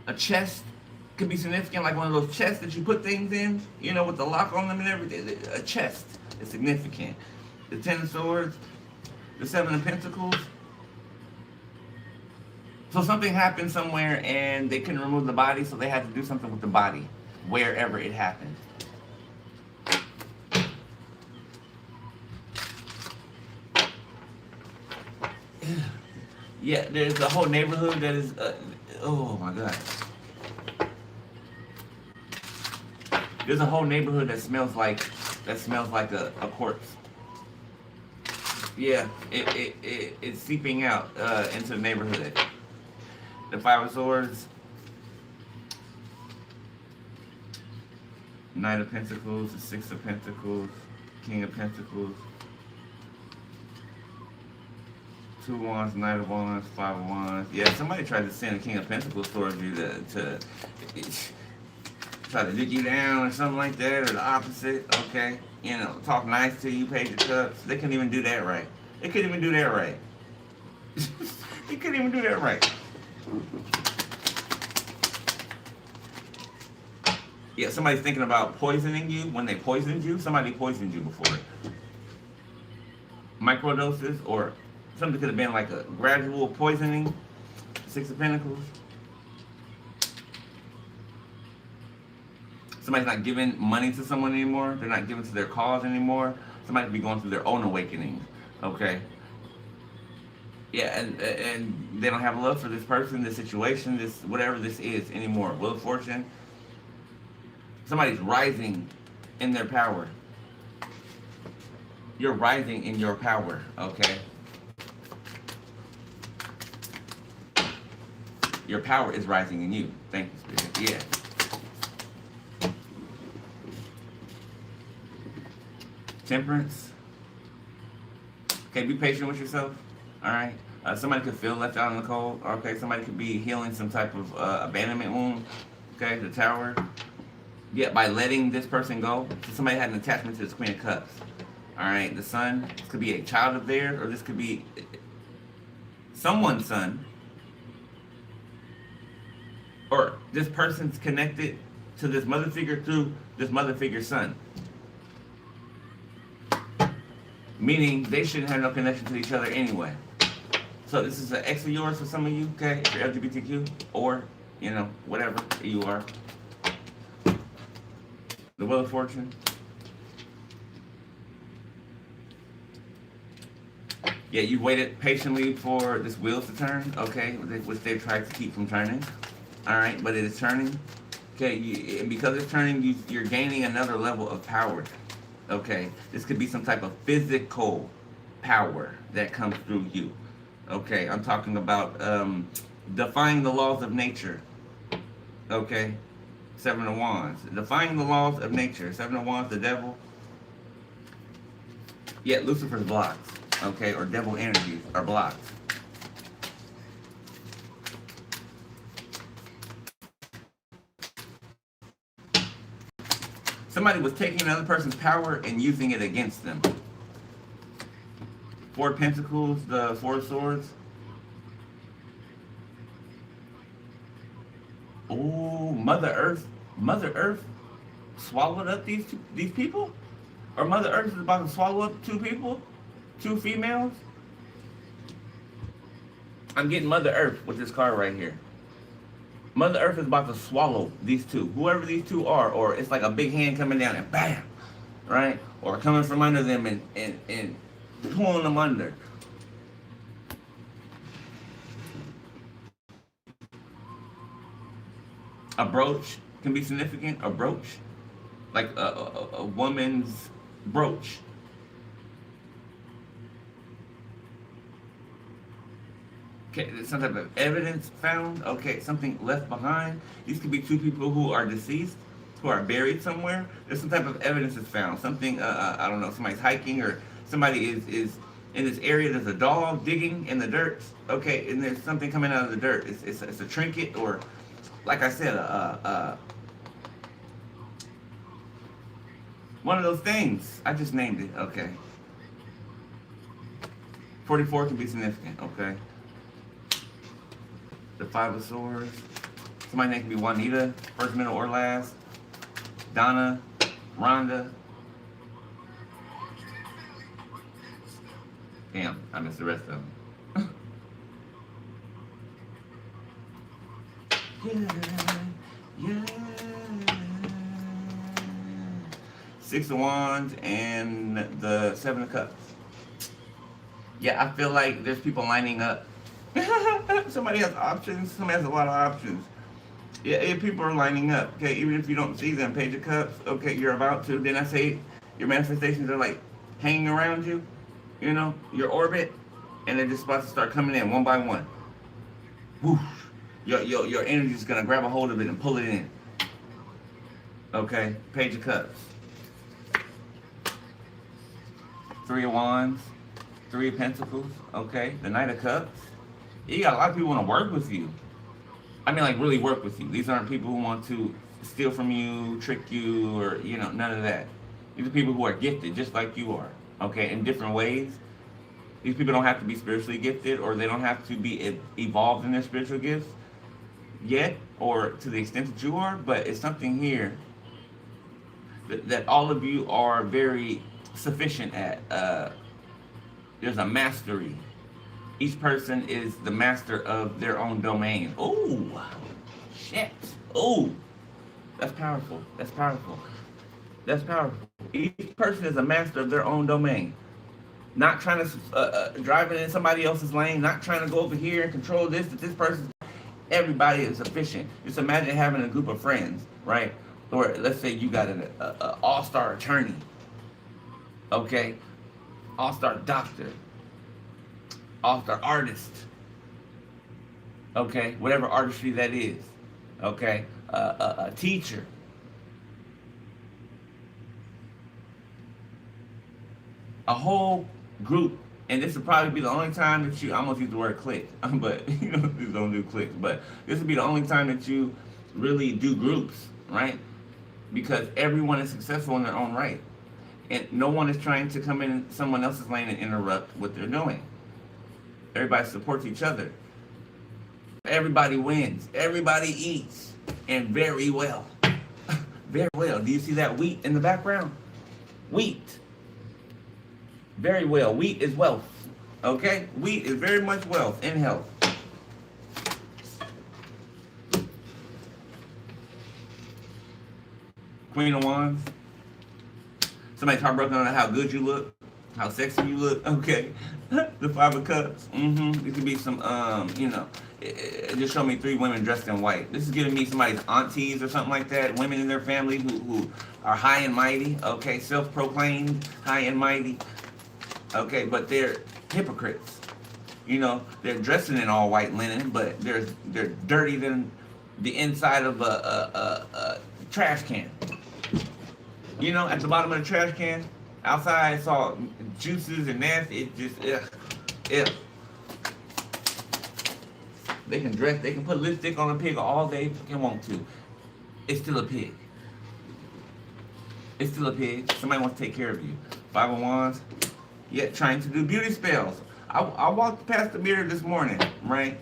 A chest could be significant, like one of those chests that you put things in, you know, with the lock on them and everything. A chest is significant. The Ten of Swords, the Seven of Pentacles. So something happened somewhere and they couldn't remove the body, so they had to do something with the body, wherever it happened. Yeah, there's a whole neighborhood that is, oh my God. There's a whole neighborhood that smells like a corpse. Yeah, it's seeping out into the neighborhood. The Five of Swords, Knight of Pentacles, the Six of Pentacles, King of Pentacles, Two of Wands, Knight of Wands, Five of Wands. Yeah, somebody tried to send a King of Pentacles towards you to try to dig you down or something like that, or the opposite, okay? You know, talk nice to you, Page of Cups. They couldn't even do that right. They couldn't even do that right. They couldn't even do that right. Yeah, somebody's thinking about poisoning you when they poisoned you. Somebody poisoned you before. Microdoses, or something could have been like a gradual poisoning. Six of Pentacles. Somebody's not giving money to someone anymore. They're not giving to their cause anymore. Somebody could be going through their own awakening. Okay. Yeah, and they don't have love for this person, this situation, this whatever this is anymore. Wheel of Fortune. Somebody's rising in their power. You're rising in your power, okay? Your power is rising in you. Thank you, Spirit. Yeah. Temperance. Okay, be patient with yourself. All right. Somebody could feel left out in the cold. Okay, somebody could be healing some type of abandonment wound. Okay, the Tower. Yeah, by letting this person go. So somebody had an attachment to this Queen of Cups. All right, the Sun. This could be a child of theirs, or this could be someone's son. Or this person's connected to this mother figure through this mother figure's son. Meaning they shouldn't have no connection to each other anyway. So this is an ex of yours for some of you, okay? If you're LGBTQ, or, you know, whatever you are. The Wheel of Fortune. Yeah, you waited patiently for this wheel to turn, okay? Which they tried to keep from turning. All right, but it is turning. Okay, and because it's turning, you're gaining another level of power. Okay, this could be some type of physical power that comes through you. Okay, I'm talking about defying the laws of nature. Okay, Seven of Wands. Defying the laws of nature. Seven of Wands, the devil. Yeah, Lucifer's blocked. Okay, or devil energies are blocked. Somebody was taking another person's power and using it against them. Four of Pentacles, the Four of Swords. Oh, Mother Earth swallowed up these people, or Mother Earth is about to swallow up two people, two females. I'm getting Mother Earth with this card right here. Mother Earth is about to swallow these two, whoever these two are, or it's like a big hand coming down and bam, right? Or coming from under them and pulling them under. A brooch can be significant. A brooch, like a woman's brooch. Okay, some type of evidence found. Okay, something left behind. These could be two people who are deceased, who are buried somewhere. There's some type of evidence is found. Something, I don't know, somebody's hiking or somebody is in this area. There's a dog digging in the dirt. Okay, and there's something coming out of the dirt. It's a trinket, or like I said, one of those things. I just named it. Okay. 44 can be significant. Okay. The Five of Swords. Somebody's name could be Juanita, first, middle, or last. Donna, Rhonda. Damn, I missed the rest of them. Yeah. Six of Wands and the Seven of Cups. Yeah, I feel like there's people lining up. Somebody has options. Somebody has a lot of options. Yeah, people are lining up. Okay, even if you don't see them, Page of Cups. Okay, you're about to. Then I say your manifestations are like hanging around you. You know, your orbit, and they're just about to start coming in one by one. Whoosh. Your energy is gonna grab a hold of it and pull it in. Okay, Page of Cups. Three of Wands, Three of Pentacles. Okay, the Knight of Cups. You got a lot of people want to work with you. I mean, like, really work with you. These aren't people who want to steal from you, trick you, or, you know, none of that. These are people who are gifted, just like you are, okay, in different ways. These people don't have to be spiritually gifted, or they don't have to be evolved in their spiritual gifts yet, or to the extent that you are, but it's something here that all of you are very sufficient at. There's a mastery. Each person is the master of their own domain. Oh, shit. Oh, that's powerful. That's powerful. That's powerful. Each person is a master of their own domain. Not trying to driving in somebody else's lane. Not trying to go over here and control this. That this person. Everybody is efficient. Just imagine having a group of friends, right? Or let's say you got an all-star attorney. Okay, all-star doctor. All-star artist, okay, whatever artistry that is, okay, a teacher, a whole group, and this will probably be the only time that you, I almost use the word click, but you know, just don't do clicks, but this will be the only time that you really do groups, right? Because everyone is successful in their own right, and no one is trying to come in someone else's lane and interrupt what they're doing. Everybody supports each other. Everybody wins. Everybody eats. And very well. Very well. Do you see that wheat in the background? Wheat. Very well. Wheat is wealth. Okay? Wheat is very much wealth and health. Queen of Wands. Somebody's heartbroken on how good you look. How sexy you look, okay. The Five of Cups, It could be some, you know, it just showed me three women dressed in white. This is giving me somebody's aunties or something like that. Women in their family who are high and mighty, okay, self-proclaimed high and mighty, okay, but they're hypocrites. You know, they're dressing in all white linen, but they're dirty than the inside of a trash can. You know, at the bottom of the trash can. Outside, it's all juices and nasty. It just, ugh. They can dress, they can put lipstick on a pig all they fucking want to. It's still a pig. It's still a pig. Somebody wants to take care of you. Five of Wands, yet trying to do beauty spells. I walked past the mirror this morning, right?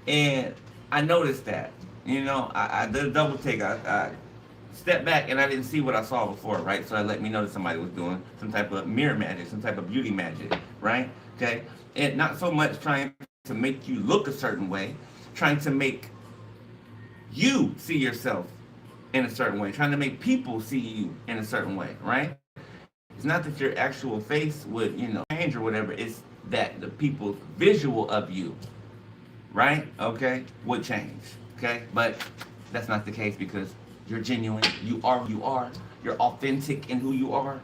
And I noticed that. You know, I did a double take. I stepped back and I didn't see what I saw before, right? So that let me know that somebody was doing some type of mirror magic, some type of beauty magic, right? Okay, and not so much trying to make you look a certain way, trying to make you see yourself in a certain way, trying to make people see you in a certain way, right? It's not that your actual face would, change or whatever. It's that the people's visual of you, right? Okay, would change. Okay, but that's not the case because you're genuine. You are who you are. You're authentic in who you are.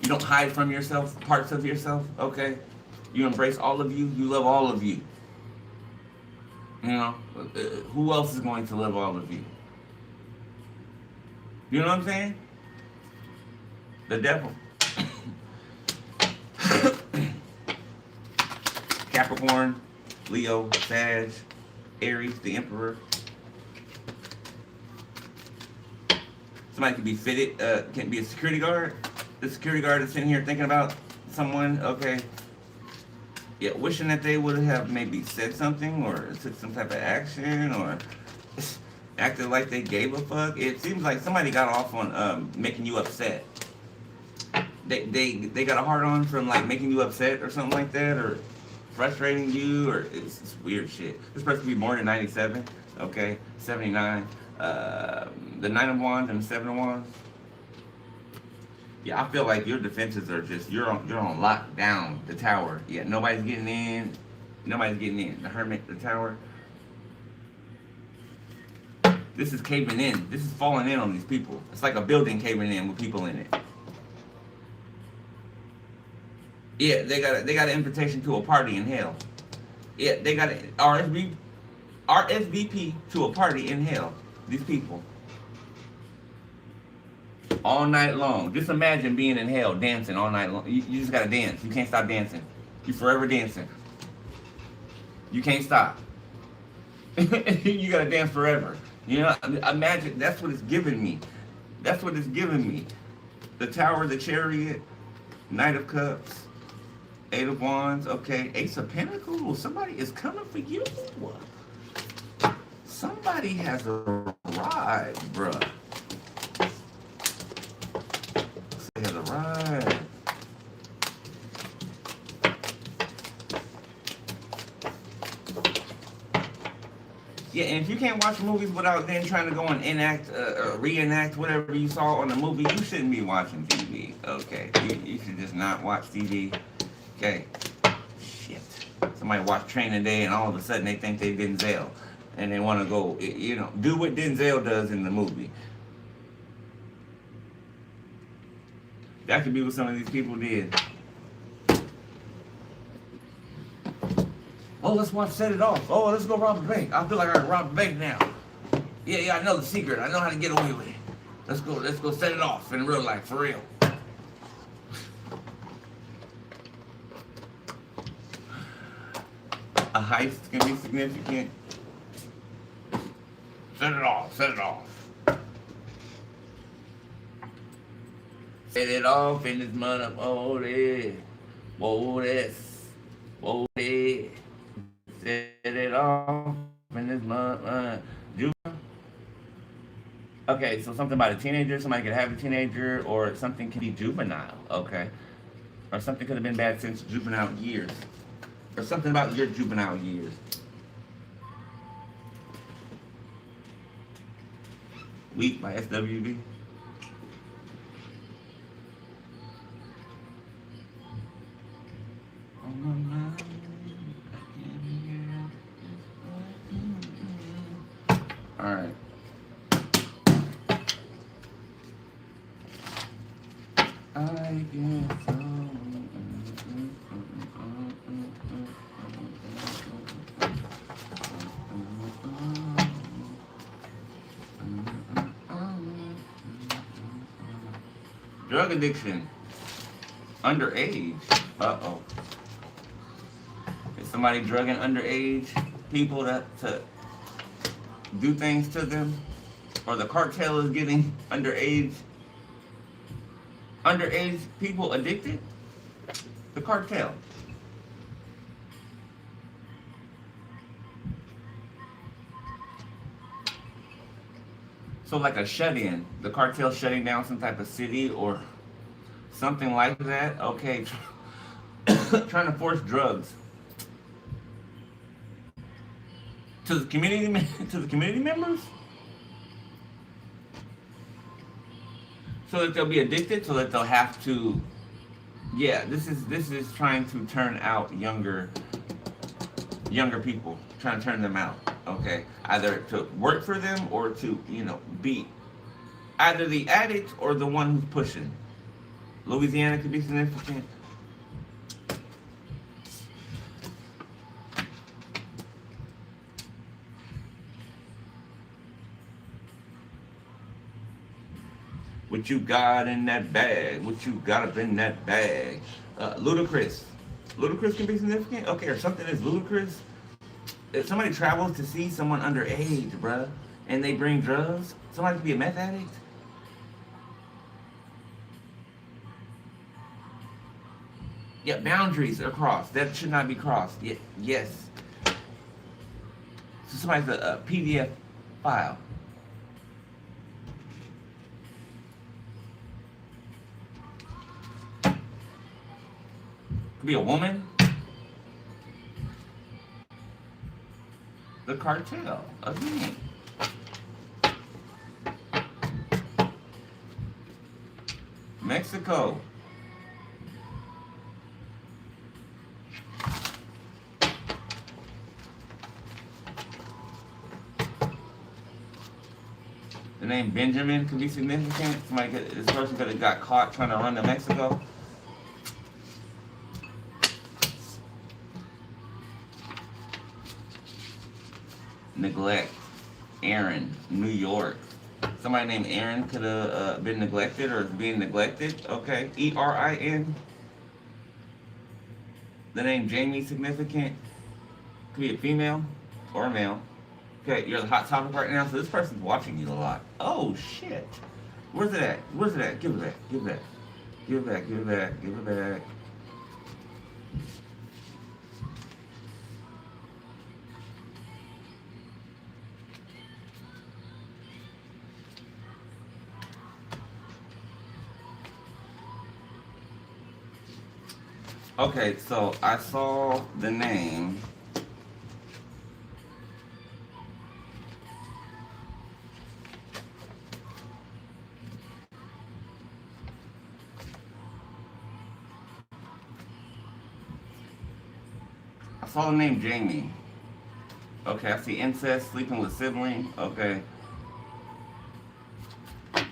You don't hide from yourself, parts of yourself. Okay, you embrace all of you. You love all of you. You know, who else is going to love all of you? You know what I'm saying? The devil. Capricorn, Leo, Sag, Aries, the Emperor. Somebody can be fitted, can be a security guard. The security guard is sitting here thinking about someone, okay, yeah, wishing that they would have maybe said something or took some type of action or acted like they gave a fuck. It seems like somebody got off on making you upset. They got a hard on from like making you upset or something like that, or frustrating you, or it's weird shit. This person could be born in 97, okay, 79. The 9 of Wands and the 7 of Wands. Yeah, I feel like your defenses are just, you're on lockdown, the tower. Yeah, nobody's getting in. Nobody's getting in. The Hermit, the tower. This is caving in. This is falling in on these people. It's like a building caving in with people in it. Yeah, they got an invitation to a party in hell. Yeah, they got an RSVP to a party in hell. These people. All night long. Just imagine being in hell, dancing all night long. You just gotta dance. You can't stop dancing. You forever dancing. You can't stop. You gotta dance forever. You know, imagine, that's what it's giving me. That's what it's giving me. The Tower, the Chariot, Knight of Cups, 8 of Wands, okay, Ace of Pentacles. Somebody is coming for you. Somebody has arrived, bruh. Has arrived. Yeah, and if you can't watch movies without then trying to go and reenact whatever you saw on the movie, you shouldn't be watching TV. Okay, you should just not watch TV. Okay, shit. Somebody watch Training Day and all of a sudden they think they Denzel, and they want to go, do what Denzel does in the movie. That could be what some of these people did. Oh, let's watch Set It Off. Oh, let's go rob a bank. I feel like I can rob a bank now. Yeah, I know the secret. I know how to get away with it. Let's go set it off in real life, for real. A heist can be significant. Set it off, set it off. Set it off in this mother, whoa there. Whoa this. Whoa there. Set it off in this mother. Okay, so something about a teenager, somebody could have a teenager, or something could be juvenile, okay? Or something could have been bad since juvenile years. Or something about your juvenile years. Weak by SWV. Alright. I guess so. Drug addiction. Underage. Uh-oh. Is somebody drugging underage people to do things to them? Or the cartel is getting underage people addicted? The cartel. So like a shut-in, the cartel shutting down some type of city or something like that. Okay, trying to force drugs to the community to the community members, so that they'll be addicted, so that they'll have to. Yeah, this is trying to turn out younger people, trying to turn them out. Okay, either to work for them or to be either the addict or the one who's pushing. Louisiana could be significant. What you got in that bag? What you got up in that bag? Ludicrous. Ludicrous can be significant. Okay, or something is ludicrous. If somebody travels to see someone underage, bruh, and they bring drugs, somebody could be a meth addict. Yeah, boundaries are crossed. That should not be crossed. Yeah, yes. So somebody's a PDF file. Could be a woman. The cartel again. Mexico. The name Benjamin could be significant. This person could have got caught trying to run to Mexico. Neglect. Aaron, New York. Somebody named Aaron could have been neglected or is being neglected. Okay. ERIN. The name Jamie significant. Could be a female or a male. Okay, you're the hot topic right now, so this person's watching you a lot. Oh shit. Where's it at? Where's it at? Give it back. Give it back. Give it back. Give it back. Give it back. Okay, so I saw the name. I saw the name Jamie. Okay, I see incest, sleeping with sibling. Okay.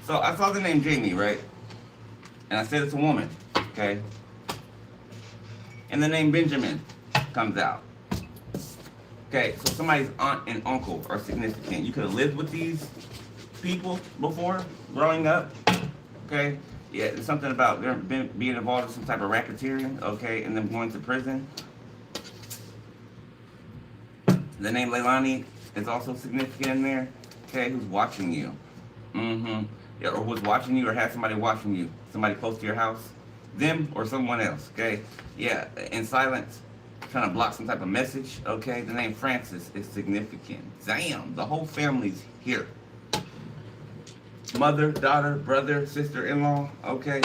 So I saw the name Jamie, right? And I said it's a woman. Okay. And the name Benjamin comes out. Okay, so somebody's aunt and uncle are significant. You could have lived with these people before growing up. Okay, yeah, there's something about them being involved in some type of racketeering. Okay, and them going to prison. The name Leilani is also significant in there. Okay, who's watching you? Yeah, or who's watching you or has somebody watching you. Somebody close to your house. Them or someone else, okay? Yeah, in silence, trying to block some type of message, okay? The name Francis is significant. Damn, the whole family's here. Mother, daughter, brother, sister-in-law, okay?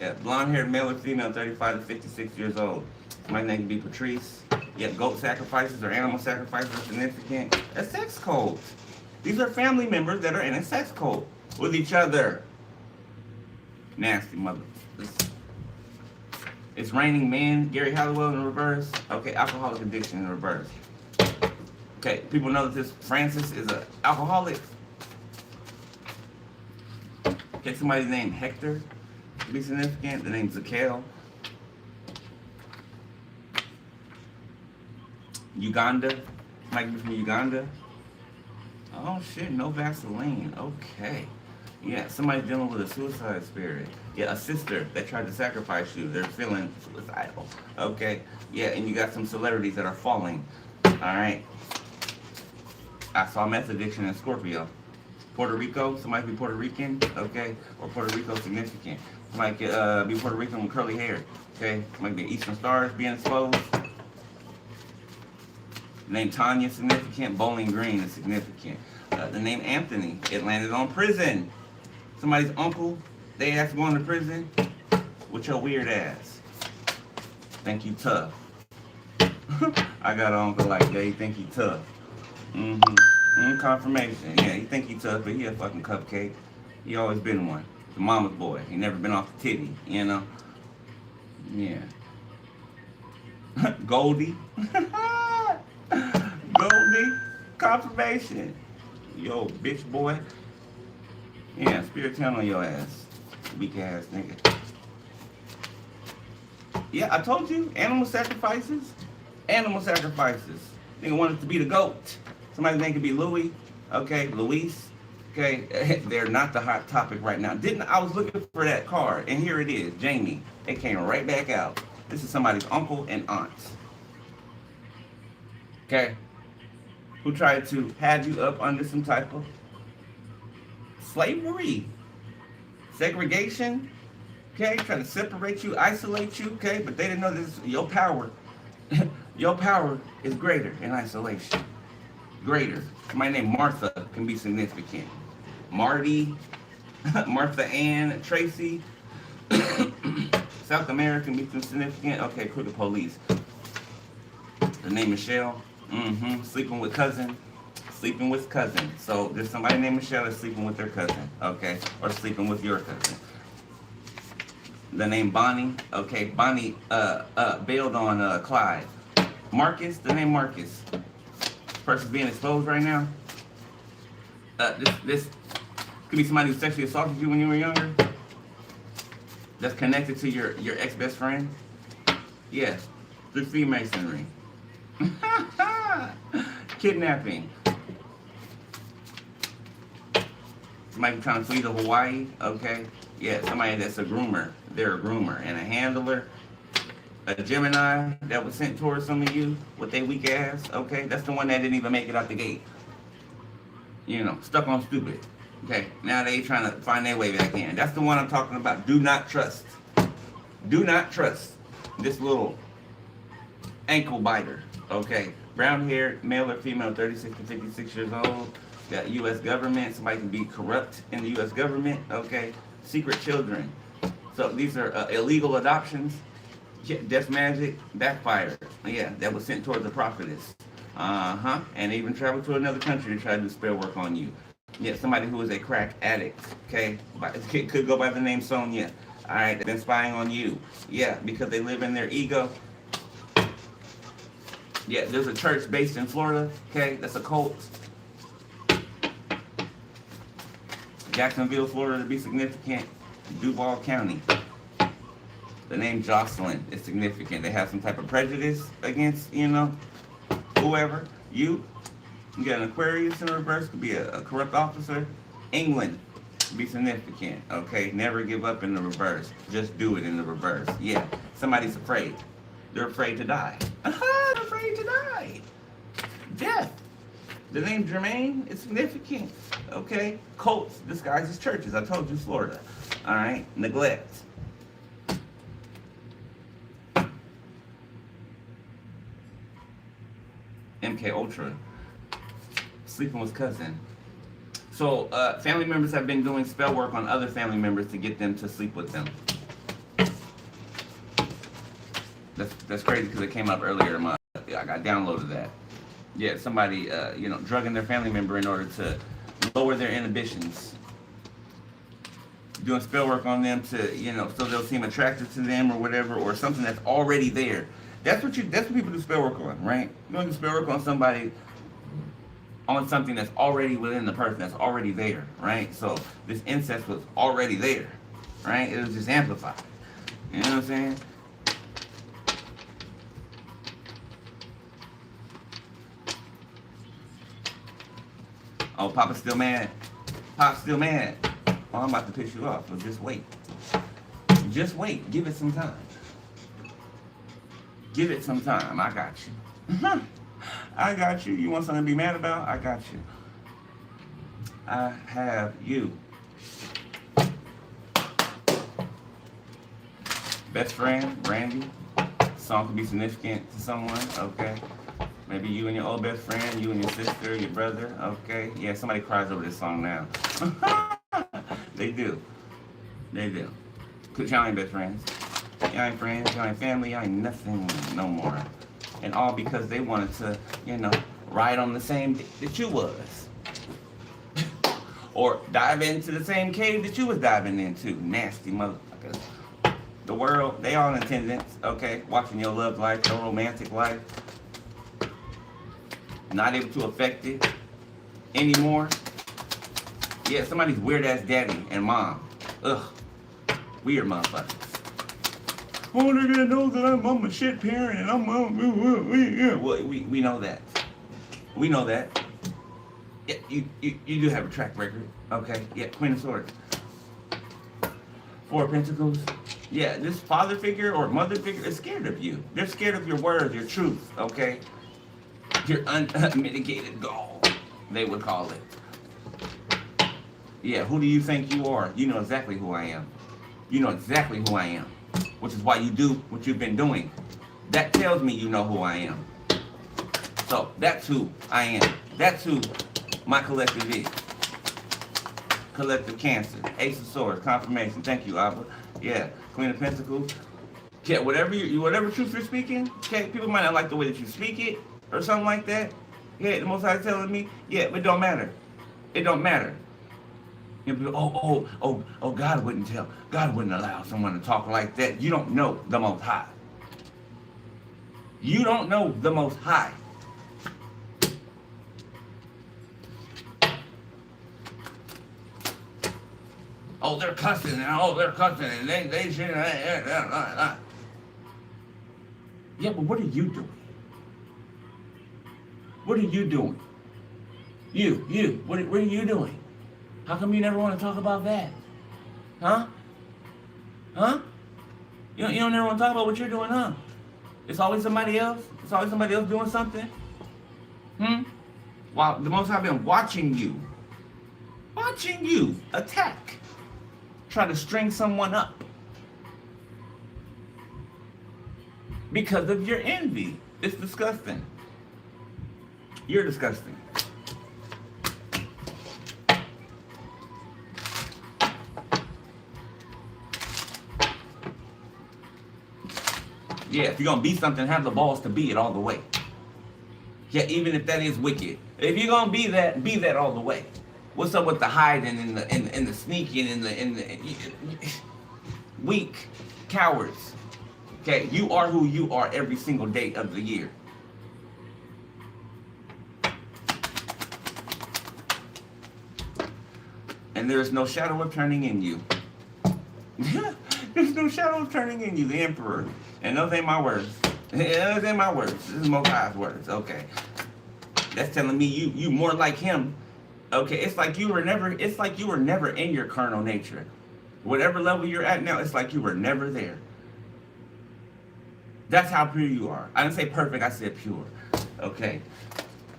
Yeah, blonde-haired male or female, 35 to 56 years old. My name can be Patrice. Yeah, goat sacrifices or animal sacrifices are significant. A sex cult. These are family members that are in a sex cult with each other. Nasty mother. It's Raining Man, Gary Halliwell in reverse. Okay, alcoholic addiction in reverse. Okay, people know that this Francis is an alcoholic. Okay, somebody's named Hector to be significant. The name's Zakel. Uganda. Might be from Uganda. Oh shit, no Vaseline. Okay. Yeah, somebody's dealing with a suicide spirit. Yeah, a sister that tried to sacrifice you. They're feeling suicidal. Okay. Yeah, and you got some celebrities that are falling. Alright. I saw meth addiction in Scorpio. Puerto Rico, somebody be Puerto Rican, okay? Or Puerto Rico significant. Somebody could be Puerto Rican with curly hair. Okay? Might be Eastern Stars being exposed. Name Tanya significant. Bowling Green is significant. the name Anthony. It landed on prison. Somebody's uncle, they ass going to prison with your weird ass. Think you tough. I got an uncle like that. He think he tough. Confirmation. Yeah, he think he tough, but he a fucking cupcake. He always been one. The mama's boy. He never been off the titty, you know? Yeah. Goldie. Goldie. Confirmation. Yo, bitch boy. Yeah, spirit turn on your ass. Weak ass nigga. Yeah, I told you. Animal sacrifices. Animal sacrifices. Nigga wanted to be the goat. Somebody's name could be Louis. Okay, Luis. Okay, they're not the hot topic right now. I was looking for that card, and here it is, Jamie. It came right back out. This is somebody's uncle and aunt. Okay, who tried to have you up under some type of slavery, segregation. Okay, trying to separate you, isolate you. Okay, but they didn't know this. Your power, your power is greater in isolation. Greater. My name Martha can be significant. Marty, Martha Ann, Tracy, South America can be significant. Okay, crooked police. The name Michelle. Sleeping with cousin. Sleeping with cousin. So there's somebody named Michelle that's sleeping with their cousin. Okay, or sleeping with your cousin. The name Bonnie. Okay, Bonnie bailed on Clyde. Marcus. The name Marcus. Person's being exposed right now. This could be somebody who sexually assaulted you when you were younger. That's connected to your ex-best friend. Yeah, through Freemasonry. Kidnapping. Somebody trying to flee to Hawaii. Okay. Yeah, somebody that's a groomer. They're a groomer and a handler. A Gemini that was sent towards some of you with their weak ass. Okay, that's the one that didn't even make it out the gate. You know, stuck on stupid. Okay, now they trying to find their way back in. That's the one I'm talking about. Do not trust. Do not trust this little ankle biter. Okay, brown hair, male or female, 36 to 56 years old. Got U.S. government. Somebody can be corrupt in the U.S. government. Okay, secret children. So these are illegal adoptions. Death magic backfired. Yeah, that was sent towards the prophetess. And they even traveled to another country to try to do spell work on you. Yeah, somebody who is a crack addict. Okay, it could go by the name Sonia. All right, they've been spying on you. Yeah, because they live in their ego. Yeah, there's a church based in Florida. Okay, that's a cult. Jacksonville, Florida, to be significant. Duval County. The name Jocelyn is significant. They have some type of prejudice against, you know, whoever. You got an Aquarius in reverse, could be a corrupt officer. England, be significant, okay? Never give up in the reverse. Just do it in the reverse. Yeah, somebody's afraid. They're afraid to die. They're afraid to die. Death. The name Jermaine is significant, okay? Cults disguised as churches. I told you, Florida. All right, neglect. MK Ultra, sleeping with cousin. So family members have been doing spell work on other family members to get them to sleep with them. That's crazy because it came up earlier. I got downloaded that. Yeah, somebody you know, drugging their family member in order to lower their inhibitions. Doing spell work on them to, you know, so they'll seem attracted to them or whatever, or something that's already there. That's what people do spell work on, right? You don't do spell work on somebody, on something that's already within the person, that's already there, right? So this incest was already there, right? It was just amplified. You know what I'm saying? Oh, Papa's still mad. Pop's still mad. Oh, I'm about to piss you off, so just wait. Just wait. Give it some time. Give it some time. I got you. I got you. You want something to be mad about? I got you. I have you. Best friend, Randy. Song could be significant to someone. Okay. Maybe you and your old best friend, you and your sister, your brother. Okay. Yeah, somebody cries over this song now. They do. They do. Cause y'all ain't best friends. Y'all ain't friends, y'all ain't family, y'all ain't nothing no more. And all because they wanted to, ride on the same dick that you was. Or dive into the same cave that you was diving into. Nasty motherfuckers. The world, they all in attendance, okay? Watching your love life, your romantic life. Not able to affect it anymore. Yeah, somebody's weird ass daddy and mom. Ugh. Weird motherfuckers. Oh, they're gonna know that I'm a shit parent and I'm well, we know that. We know that. Yeah, you do have a track record. Okay. Yeah, Queen of Swords. Four of Pentacles. Yeah, this father figure or mother figure is scared of you. They're scared of your words, your truth, okay? Your unmitigated gall, they would call it. Yeah, who do you think you are? You know exactly who I am. You know exactly who I am. Which is why you do what you've been doing. That tells me you know who I am. So, that's who I am. That's who my collective is. Collective Cancer. Ace of Swords. Confirmation. Thank you, Abba. Yeah. Queen of Pentacles. Yeah, whatever truth you're speaking, okay, people might not like the way that you speak it or something like that. Yeah, the Most High is telling me, yeah, but it don't matter. It don't matter. You know, oh, God wouldn't allow someone to talk like that. You don't know the Most High. You don't know the Most High. Oh, they're cussing, and they should. Yeah, but what are you doing? What are you doing? What are you doing? How come you never want to talk about that? Huh? You don't never want to talk about what you're doing, huh? It's always somebody else? It's always somebody else doing something? While the Most High been watching you attack. Try to string someone up. Because of your envy. It's disgusting. You're disgusting. Yeah, if you're gonna be something, have the balls to be it all the way. Yeah, even if that is wicked. If you're gonna be that all the way. What's up with the hiding and the sneaking and the weak cowards? Okay, you are who you are every single day of the year. And there is no shadow of turning in you. There's no shadow of turning in you, the Emperor. And those ain't my words. Those ain't my words. This is Most High's words. Okay. That's telling me you more like him. Okay, it's like you were never in your carnal nature. Whatever level you're at now, it's like you were never there. That's how pure you are. I didn't say perfect, I said pure. Okay.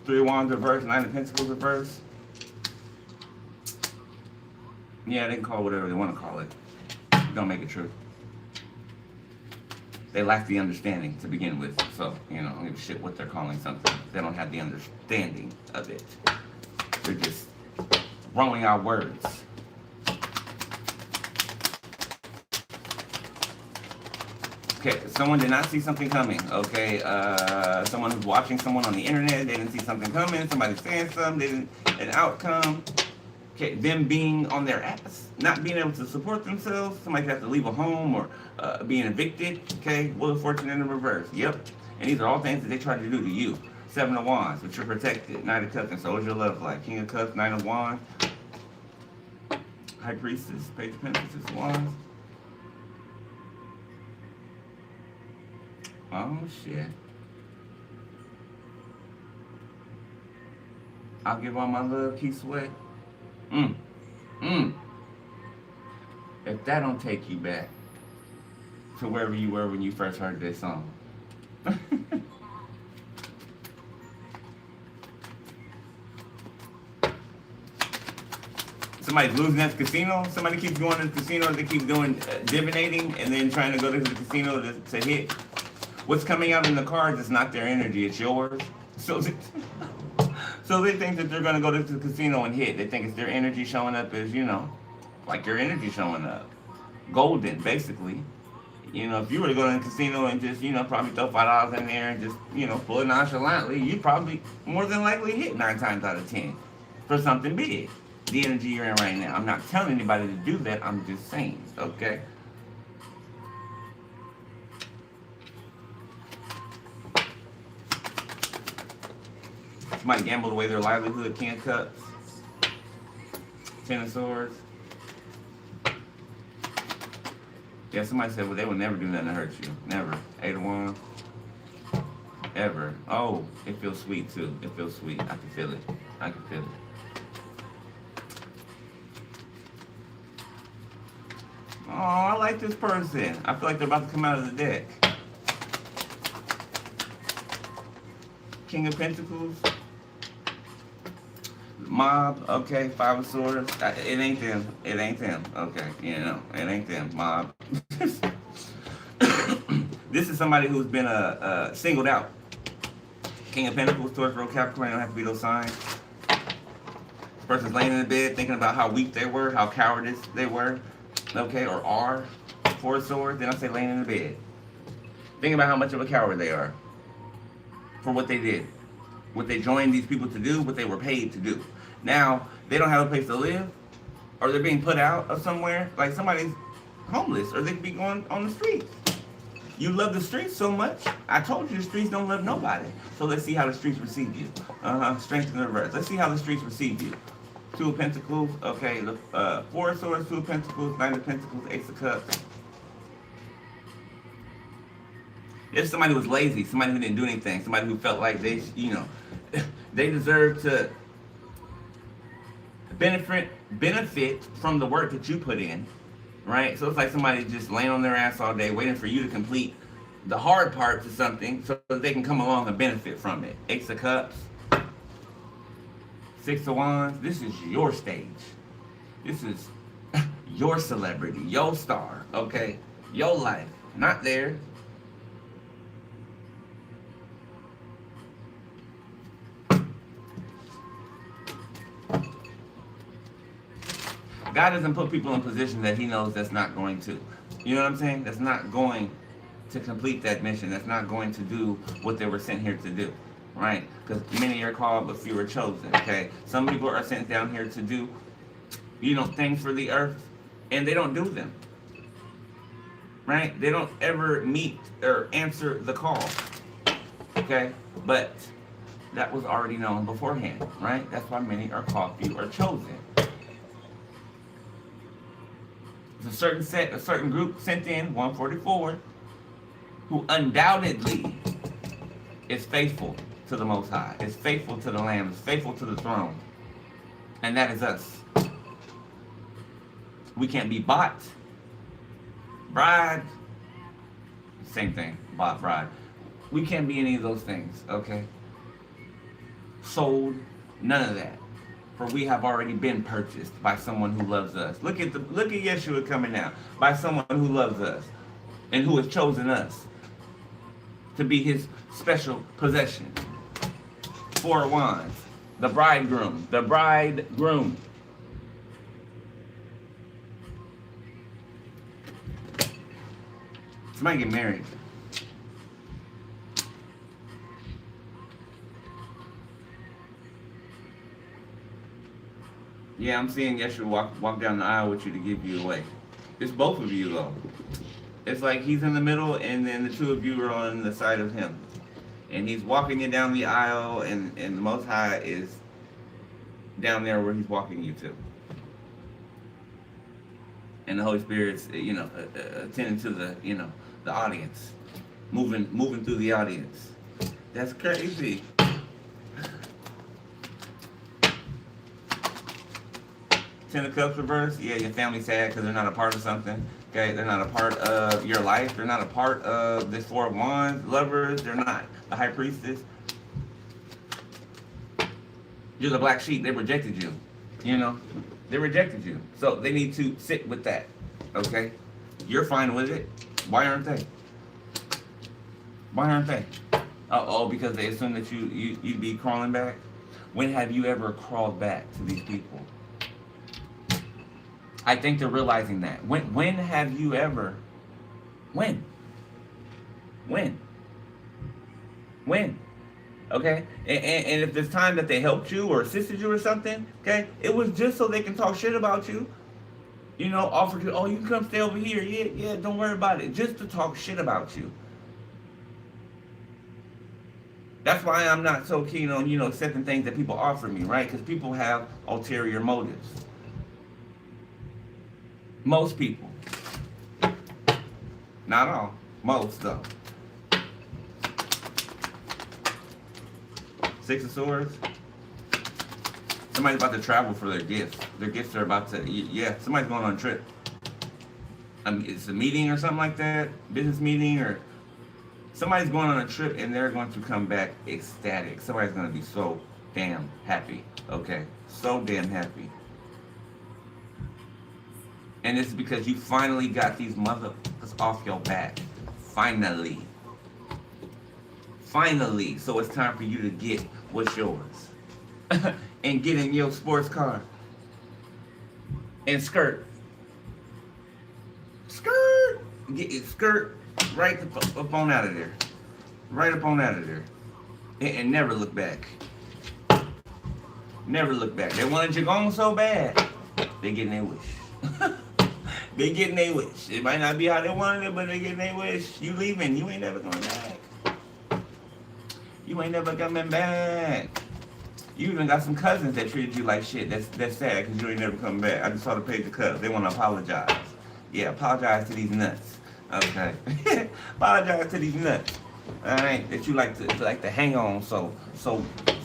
3 of Wands reverse, 9 of Pentacles reverse. Yeah, they can call it whatever they want to call it. Don't make it true. They lack the understanding to begin with. So, I don't give a shit what they're calling something. They don't have the understanding of it. They're just throwing out words. Okay, someone did not see something coming. Okay, someone who's watching someone on the internet, they didn't see something coming. Somebody's saying something, an outcome. Okay, them being on their ass, not being able to support themselves. Somebody has to leave a home or being evicted. Okay, Wheel of Fortune in the reverse. Yep, and these are all things that they tried to do to you. 7 of Wands, but you're protected. 9 of Cups, and so is your love life. King of Cups, 9 of Wands. High Priestess, Page of Pentacles, 6 of Wands. Oh, shit. I'll give all my love, Keith Sweat. If that don't take you back to wherever you were when you first heard this song. Somebody's losing at the casino. Somebody keeps going to the casino. They keep doing divinating and then trying to go to the casino to hit. What's coming out in the cards is not their energy. It's yours. So they, so they think that they're going to go to the casino and hit. They think it's their energy showing up as, you know, like your energy showing up. Golden, basically. You know, if you were to go to the casino and just, you know, probably throw $5 in there and just, you know, pull it nonchalantly, you'd probably more than likely hit 9 times out of 10 for something big. The energy you're in right now. I'm not telling anybody to do that. I'm just saying, okay? Somebody gambled away their livelihood. King of Cups. Ten of Swords. Yeah, somebody said, well, they would never do nothing to hurt you. Never. 8 of Wands. Ever. Oh, it feels sweet, too. It feels sweet. I can feel it. I can feel it. Oh, I like this person. I feel like they're about to come out of the deck. King of Pentacles. Mob, okay, 5 of Swords. It ain't them. It ain't them. Okay, you know, it ain't them. Mob. This is somebody who's been singled out. King of Pentacles, Taurus, Virgo, Capricorn. Don't have to be those signs. This person's laying in the bed thinking about how weak they were, how cowardice they were, okay, or are. 4 of Swords. Then I say laying in the bed. Thinking about how much of a coward they are for what they did, what they joined these people to do, what they were paid to do. Now, they don't have a place to live, or they're being put out of somewhere, like somebody's homeless, or they could be going on the streets. You love the streets so much. I told you the streets don't love nobody. So let's see how the streets receive you. Strength in reverse. Let's see how the streets receive you. 2 of Pentacles, okay, 4 of Swords, 2 of Pentacles, 9 of Pentacles, Ace of Cups. If somebody was lazy, somebody who didn't do anything, somebody who felt like they, you know, they deserve to benefit from the work that you put in, right? So it's like somebody just laying on their ass all day waiting for you to complete the hard parts of something so that they can come along and benefit from it. Ace of Cups, 6 of Wands. This is your stage. This is your celebrity, your star, okay? Your life, not theirs. God doesn't put people in positions that he knows that's not going to. You know what I'm saying? That's not going to complete that mission. That's not going to do what they were sent here to do. Right? Because many are called, but few are chosen. Okay? Some people are sent down here to do, you know, things for the earth, and they don't do them. Right? They don't ever meet or answer the call. Okay? But that was already known beforehand. Right? That's why many are called, few are chosen. A certain group sent in 144 who undoubtedly is faithful to the Most High, is faithful to the Lamb, is faithful to the throne. And that is us. We can't be bought, bribed, same thing, bought, bribed. We can't be any of those things, okay? Sold, none of that. For we have already been purchased by someone who loves us. Look at Yeshua coming now. By someone who loves us and who has chosen us to be his special possession. 4 of Wands. The bridegroom. The bridegroom. Somebody get married. Yeah, I'm seeing Yeshua walk down the aisle with you to give you away. It's both of you, though. It's like he's in the middle, and then the two of you are on the side of him. And he's walking you down the aisle, and the Most High is down there where he's walking you to. And the Holy Spirit's, you know, attending to the, you know, the audience. Moving through the audience. That's crazy. Ten of Cups reverse. Yeah, your family's sad because they're not a part of something. Okay, they're not a part of your life. They're not a part of this 4 of Wands. Lovers, they're not. The High Priestess. You're the black sheep. They rejected you. You know, they rejected you. So they need to sit with that. Okay, you're fine with it. Why aren't they? Why aren't they? Oh, because they assume that you'd be crawling back. When have you ever crawled back to these people? I think they're realizing that. When have you ever? When? When? When? Okay? And if there's time that they helped you or assisted you or something, okay, it was just so they can talk shit about you. You know, offered you, oh, you can come stay over here. Yeah, don't worry about it. Just to talk shit about you. That's why I'm not so keen on, accepting things that people offer me, right? Because people have ulterior motives. Most people. Not all. Most, though. Six of Swords. Somebody's about to travel for their gifts. Their gifts are about to, yeah, somebody's going on a trip. I mean, it's a meeting or something like that, business meeting, or somebody's going on a trip and they're going to come back ecstatic. Somebody's going to be so damn happy, okay? So damn happy. And it's because you finally got these motherfuckers off your back. Finally. Finally. So it's time for you to get what's yours. And get in your sports car. And skirt. Skirt! Get your skirt right up on out of there. Right up on out of there. And never look back. Never look back. They wanted you gone so bad. They getting their wish. They getting their wish. It might not be how they wanted it, but they getting their wish. You leaving. You ain't never coming back. You ain't never coming back. You even got some cousins that treated you like shit. That's sad because you ain't never coming back. I just saw the page of cuz. They want to apologize. Yeah, apologize to these nuts. Okay. Apologize to these nuts. Alright, that you like to hang on so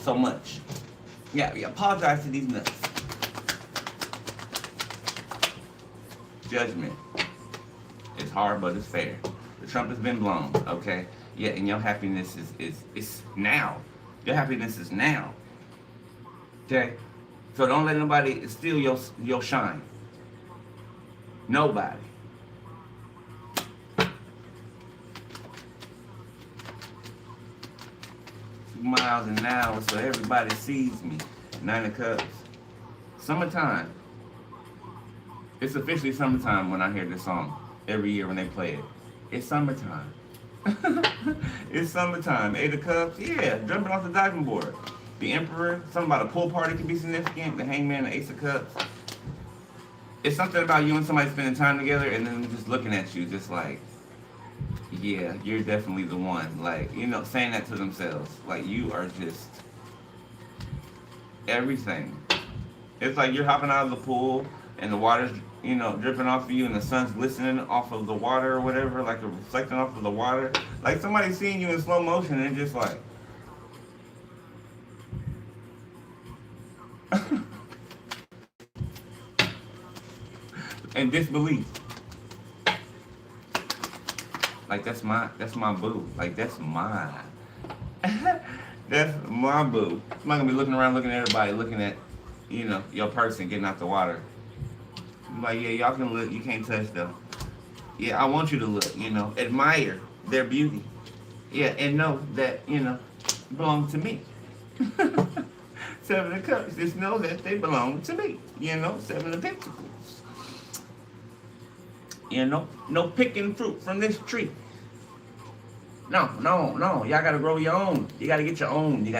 much. Yeah, apologize to these nuts. Judgment. It's hard, but it's fair. The trumpet has been blown, okay? Yeah, and your happiness is now. Your happiness is now. Okay? So don't let nobody steal your shine. Nobody. Miles an hour so everybody sees me. 9 of Cups. Summertime. It's officially summertime when I hear this song. Every year when they play it. It's summertime. It's summertime. 8 of Cups. Yeah, jumping off the diving board. The Emperor. Something about a pool party could be significant. The Hangman, the Ace of Cups. It's something about you and somebody spending time together and then just looking at you just like, yeah, you're definitely the one. Like, saying that to themselves. Like, you are just everything. It's like you're hopping out of the pool and the water's, dripping off of you and the sun's glistening off of the water or whatever, like a reflecting off of the water. Like somebody's seeing you in slow motion and just like, and disbelief. Like that's my boo. Like that's my boo. I'm not gonna be looking around, looking at everybody, looking at, your person getting out the water. I'm like, yeah, y'all can look, you can't touch them. Yeah, I want you to look, admire their beauty. Yeah, and know that, belong to me. 7 of Cups, just know that they belong to me. 7 of Pentacles. No picking fruit from this tree. No. Y'all gotta grow your own. You gotta get your own. You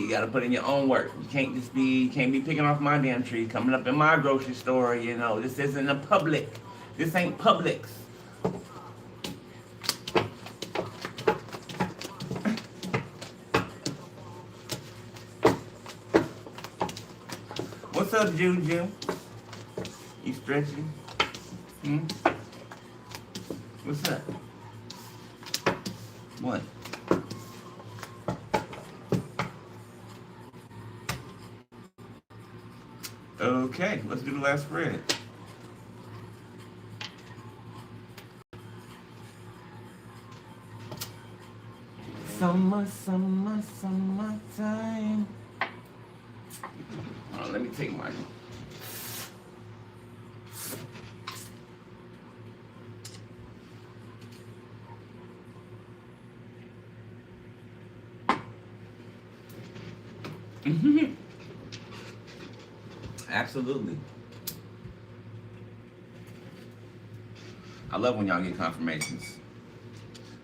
gotta put in your own work. You can't be picking off my damn tree, coming up in my grocery store. This isn't a Publix. This ain't Publix. What's up, Juju? You stretching? What's up? What? Okay, let's do the last spread. Summertime. Let me take my. Absolutely. I love when y'all get confirmations.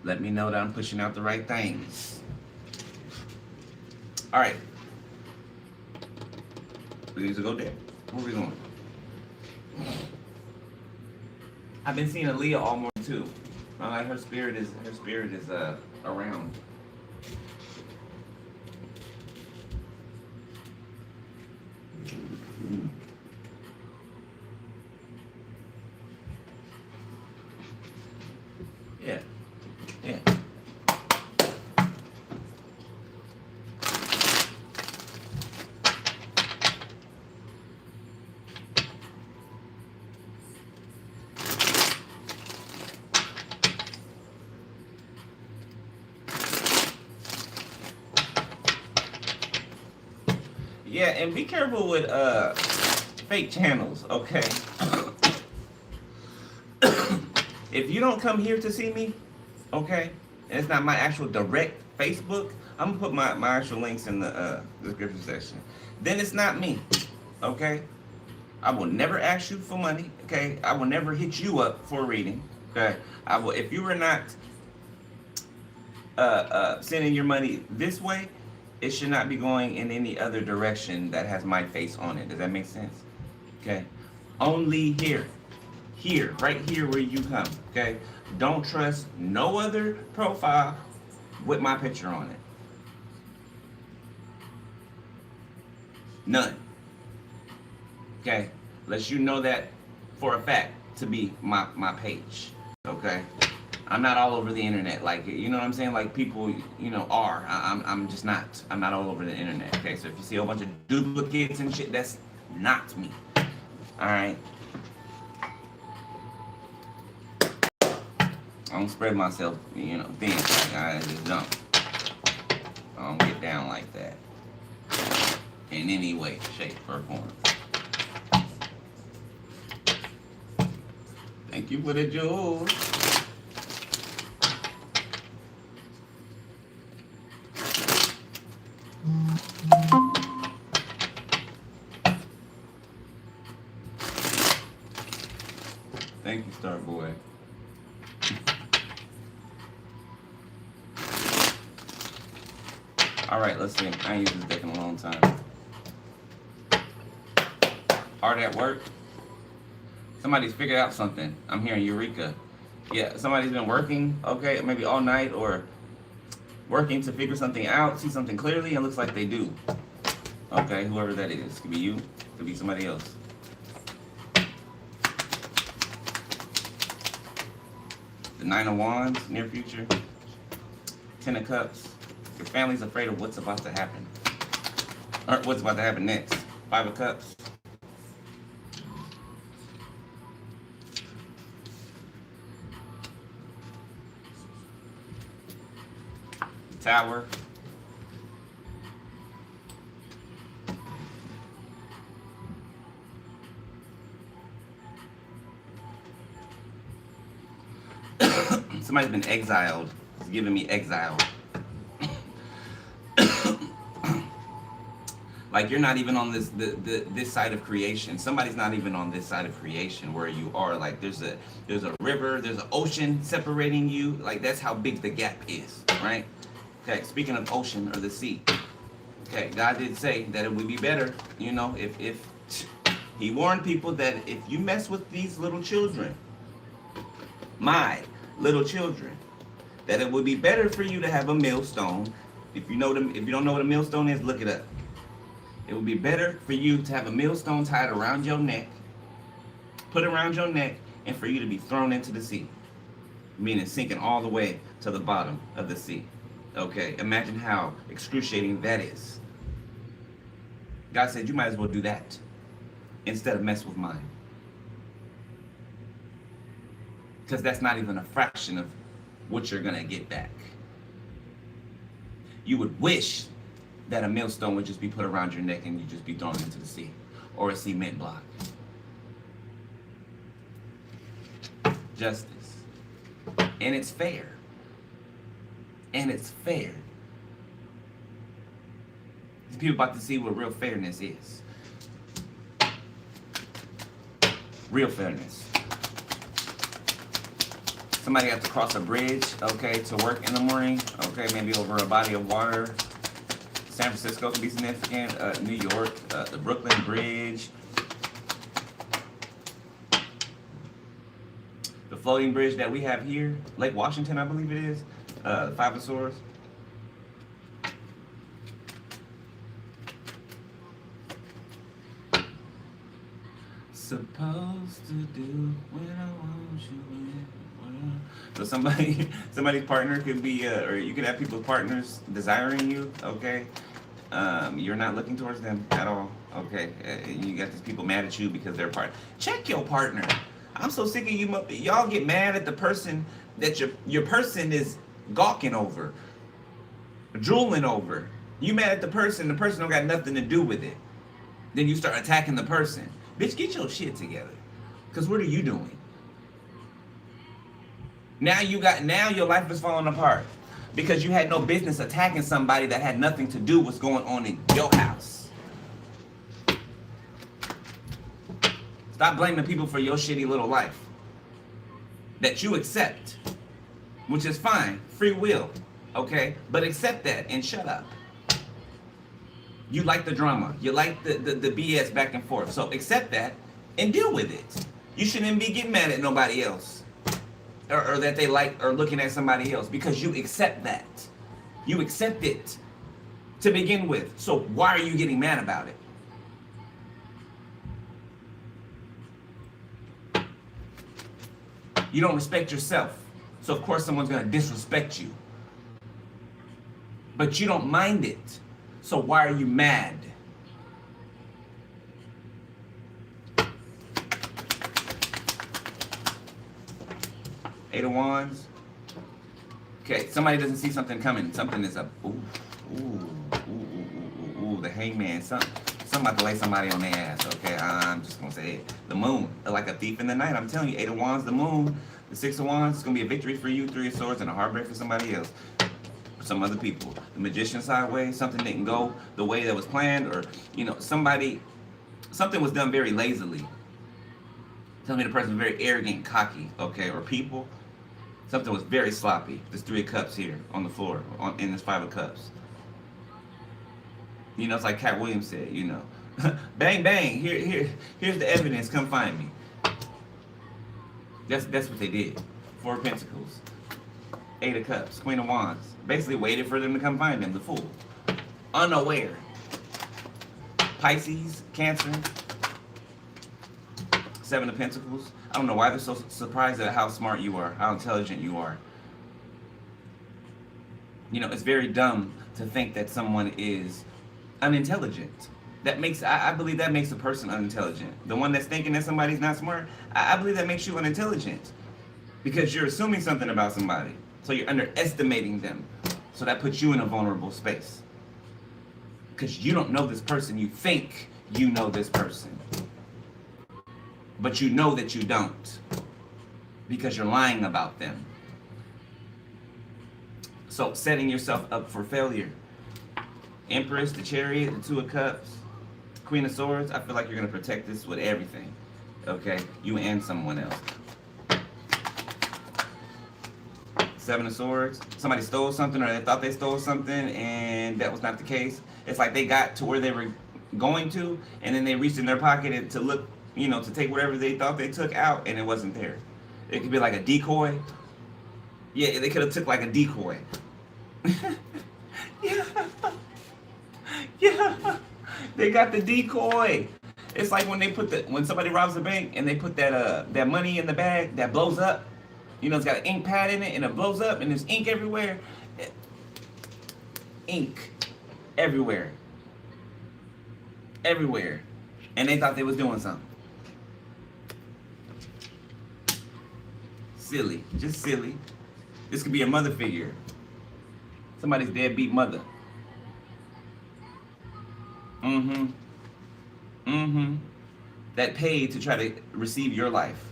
Let me know that I'm pushing out the right things. All right. We need to go there. Where are we going? I've been seeing Aaliyah all morning too. I'm like her spirit is around. Yeah. Yeah. Yeah, and be careful with fake channels, okay? If you don't come here to see me, okay, and it's not my actual direct Facebook, I'm gonna put my actual links in the description section. Then it's not me, okay? I will never ask you for money, okay? I will never hit you up for a reading, okay? I will, if you are not sending your money this way, it should not be going in any other direction that has my face on it. Does that make sense? Okay. Only here. Here, right here where you come. Okay. Don't trust no other profile with my picture on it. None. Okay. Unless you know that for a fact to be my page. Okay. I'm not all over the internet, like, you know what I'm saying? Like people, you know, are. I'm just not. I'm not all over the internet. Okay, so if you see a bunch of duplicates and shit, that's not me. All right. I don't spread myself, you know, thin. Like, I just don't. I don't get down like that in any way, shape, or form. Thank you for the jewels. Thank you, Star Boy. All right, let's see. I ain't used this deck in a long time. Hard at work. Somebody's figured out something. I'm hearing Eureka. Yeah, somebody's been working, okay, maybe all night or working to figure something out, see something clearly, and looks like they do. Okay, whoever that is. Could be you, could be somebody else. The Nine of Wands, near future. Ten of Cups. Your family's afraid of what's about to happen. Or what's about to happen next. Five of Cups. Tower. Somebody's been exiled. It's giving me exile. Like you're not even on this side of creation. Somebody's not even on this side of creation where you are. Like there's a river, there's an ocean separating you. Like that's how big the gap is, right? Okay, speaking of ocean or the sea. Okay, God did say that it would be better, you know, if he warned people that if you mess with these little children, my little children, that it would be better for you to have a millstone. If you don't know what a millstone is, look it up. It would be better for you to have a millstone tied around your neck, put around your neck, and for you to be thrown into the sea, meaning sinking all the way to the bottom of the sea. Okay, imagine how excruciating that is. God said you might as well do that instead of mess with mine. Because that's not even a fraction of what you're gonna get back. You would wish that a millstone would just be put around your neck and you just be thrown into the sea, or a cement block. Justice. And it's fair. And it's fair. People about to see what real fairness is. Real fairness. Somebody has to cross a bridge, okay, to work in the morning, okay, maybe over a body of water. San Francisco can be significant, New York, the Brooklyn Bridge, the floating bridge that we have here, Lake Washington, I believe it is, the Five of Swords. Supposed to do when I want you in. So somebody's partner could be, or you could have people's partners desiring you, okay? You're not looking towards them at all, okay? You got these people mad at you because they're part. Check your partner. I'm so sick of you. Y'all get mad at the person that your person is gawking over, drooling over. You mad at the person don't got nothing to do with it. Then you start attacking the person. Bitch, get your shit together. Because what are you doing? Now your life is falling apart. Because you had no business attacking somebody that had nothing to do with what's going on in your house. Stop blaming people for your shitty little life. That you accept. Which is fine. Free will. Okay? But accept that and shut up. You like the drama. You like the BS back and forth. So accept that and deal with it. You shouldn't be getting mad at nobody else. Or that they like or looking at somebody else. Because you accept that. You accept it to begin with. So why are you getting mad about it? You don't respect yourself. So of course someone's going to disrespect you. But you don't mind it. So why are you mad? Eight of Wands. Okay, somebody doesn't see something coming. Something is up. Ooh, the Hangman. Something about to lay somebody on their ass. Okay, I'm just gonna say it. The Moon, like a thief in the night. I'm telling you, Eight of Wands, the Moon, the Six of Wands. It's gonna be a victory for you. Three of Swords and a heartbreak for somebody else. Some other people. The Magician sideways, something didn't go the way that was planned, or something was done very lazily. Tell me the person was very arrogant, cocky, okay, or people. Something was very sloppy. There's Three of Cups here on the floor, in this Five of Cups. It's like Cat Williams said, bang bang. Here's the evidence. Come find me. That's what they did. Four of Pentacles. Eight of Cups, Queen of Wands. Basically waited for them to come find them, the Fool. Unaware. Pisces, Cancer. Seven of Pentacles. I don't know why they're so surprised at how smart you are, how intelligent you are. It's very dumb to think that someone is unintelligent. I believe that makes a person unintelligent. The one that's thinking that somebody's not smart, I believe that makes you unintelligent. Because you're assuming something about somebody. So you're underestimating them. So that puts you in a vulnerable space. Because you don't know this person. You think you know this person. But you know that you don't. Because you're lying about them. So setting yourself up for failure. Empress, the Chariot, the Two of Cups, Queen of Swords. I feel like you're going to protect this with everything. Okay? You and someone else. Seven of Swords. Somebody stole something, or they thought they stole something, and that was not the case. It's like they got to where they were going to, and then they reached in their pocket to look, to take whatever they thought they took out, and it wasn't there. It could be like a decoy. Yeah, they could have took like a decoy. Yeah. They got the decoy. It's like when somebody robs a bank and they put that money in the bag that blows up. It's got an ink pad in it, and it blows up, and there's ink everywhere. Ink everywhere. Everywhere. And they thought they was doing something. Silly. Just silly. This could be a mother figure. Somebody's deadbeat mother. That paid to try to receive your life.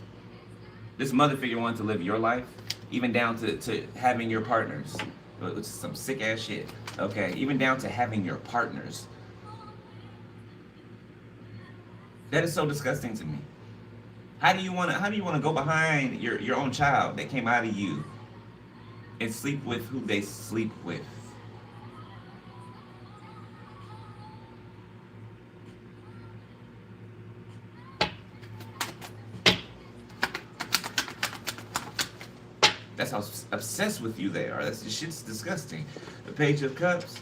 This mother figure wanted to live your life, even down to having your partners, which is some sick ass shit. Okay, even down to having your partners. That is so disgusting to me. How do you want to go behind your own child that came out of you and sleep with who they sleep with? That's how obsessed with you they are. That's the shit's disgusting. The Page of Cups,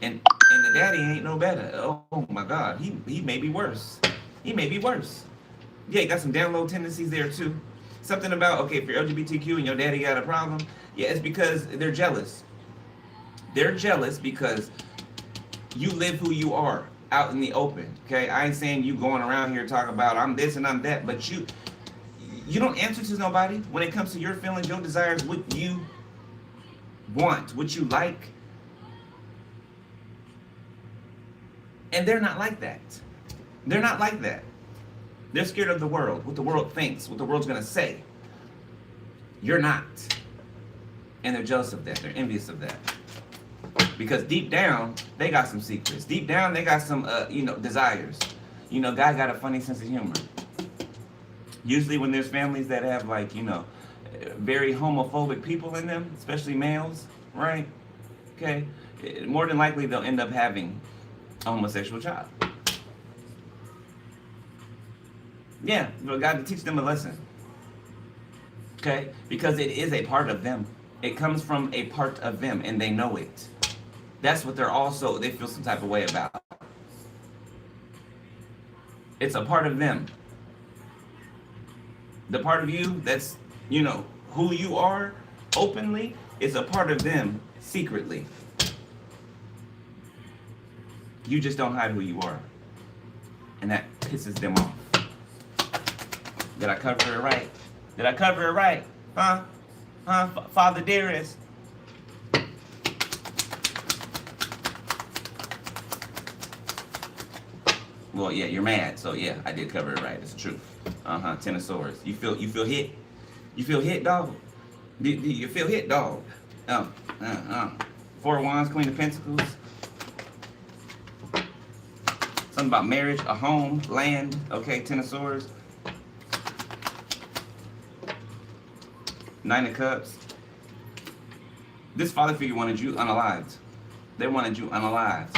and the daddy ain't no better. Oh my God, he may be worse. He may be worse. Yeah, he got some down low tendencies there too. Something about, okay, if you're LGBTQ and your daddy got a problem, yeah, it's because they're jealous. They're jealous because you live who you are out in the open. Okay, I ain't saying you going around here talking about I'm this and I'm that, but you don't answer to nobody when it comes to your feelings, your desires, what you want, what you like. And they're not like that. They're not like that. They're scared of the world, what the world thinks, what the world's gonna say. You're not. And they're jealous of that. They're envious of that. Because deep down, they got some secrets. Deep down, they got some, desires. God got a funny sense of humor. Usually when there's families that have, very homophobic people in them, especially males, right? Okay? More than likely, they'll end up having a homosexual child. Yeah, but God to teach them a lesson. Okay? Because it is a part of them. It comes from a part of them, and they know it. That's what they feel some type of way about. It's a part of them. The part of you that's, who you are openly is a part of them secretly. You just don't hide who you are. And that pisses them off. Did I cover it right? Did I cover it right? Huh? Father dearest? Well, yeah, you're mad, so yeah, I did cover it right. It's the truth. Ten of Swords. You feel hit? You feel hit, dog? Do you feel hit, dog? Four of Wands, Queen of Pentacles. Something about marriage, a home, land. Okay, Ten of Swords. Nine of Cups. This father figure wanted you unalived. They wanted you unalived.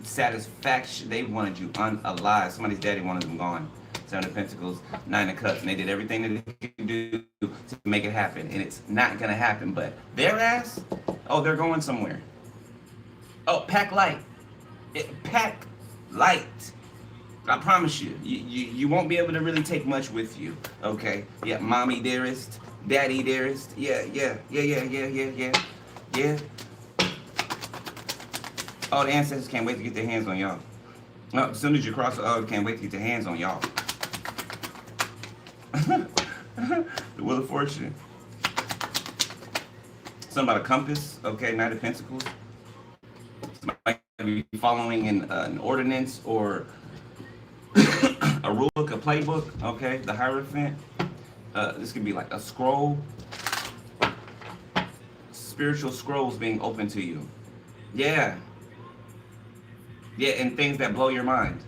Satisfaction. They wanted you unalive. Somebody's daddy wanted them gone. Seven of Pentacles, Nine of Cups, and they did everything that they could do to make it happen, and it's not gonna happen. But their ass, they're going somewhere. Pack light. Pack light. I promise you, you won't be able to really take much with you. Okay? Yeah, mommy dearest, daddy dearest. Yeah. Oh, the ancestors can't wait to get their hands on y'all. As soon as you cross can't wait to get your hands on y'all. The Wheel of Fortune. Something about a compass. Okay, Knight of Pentacles. Somebody be following an ordinance or a rule book, a playbook. Okay, the Hierophant. This could be like a scroll. Spiritual scrolls being open to you. Yeah, and things that blow your mind.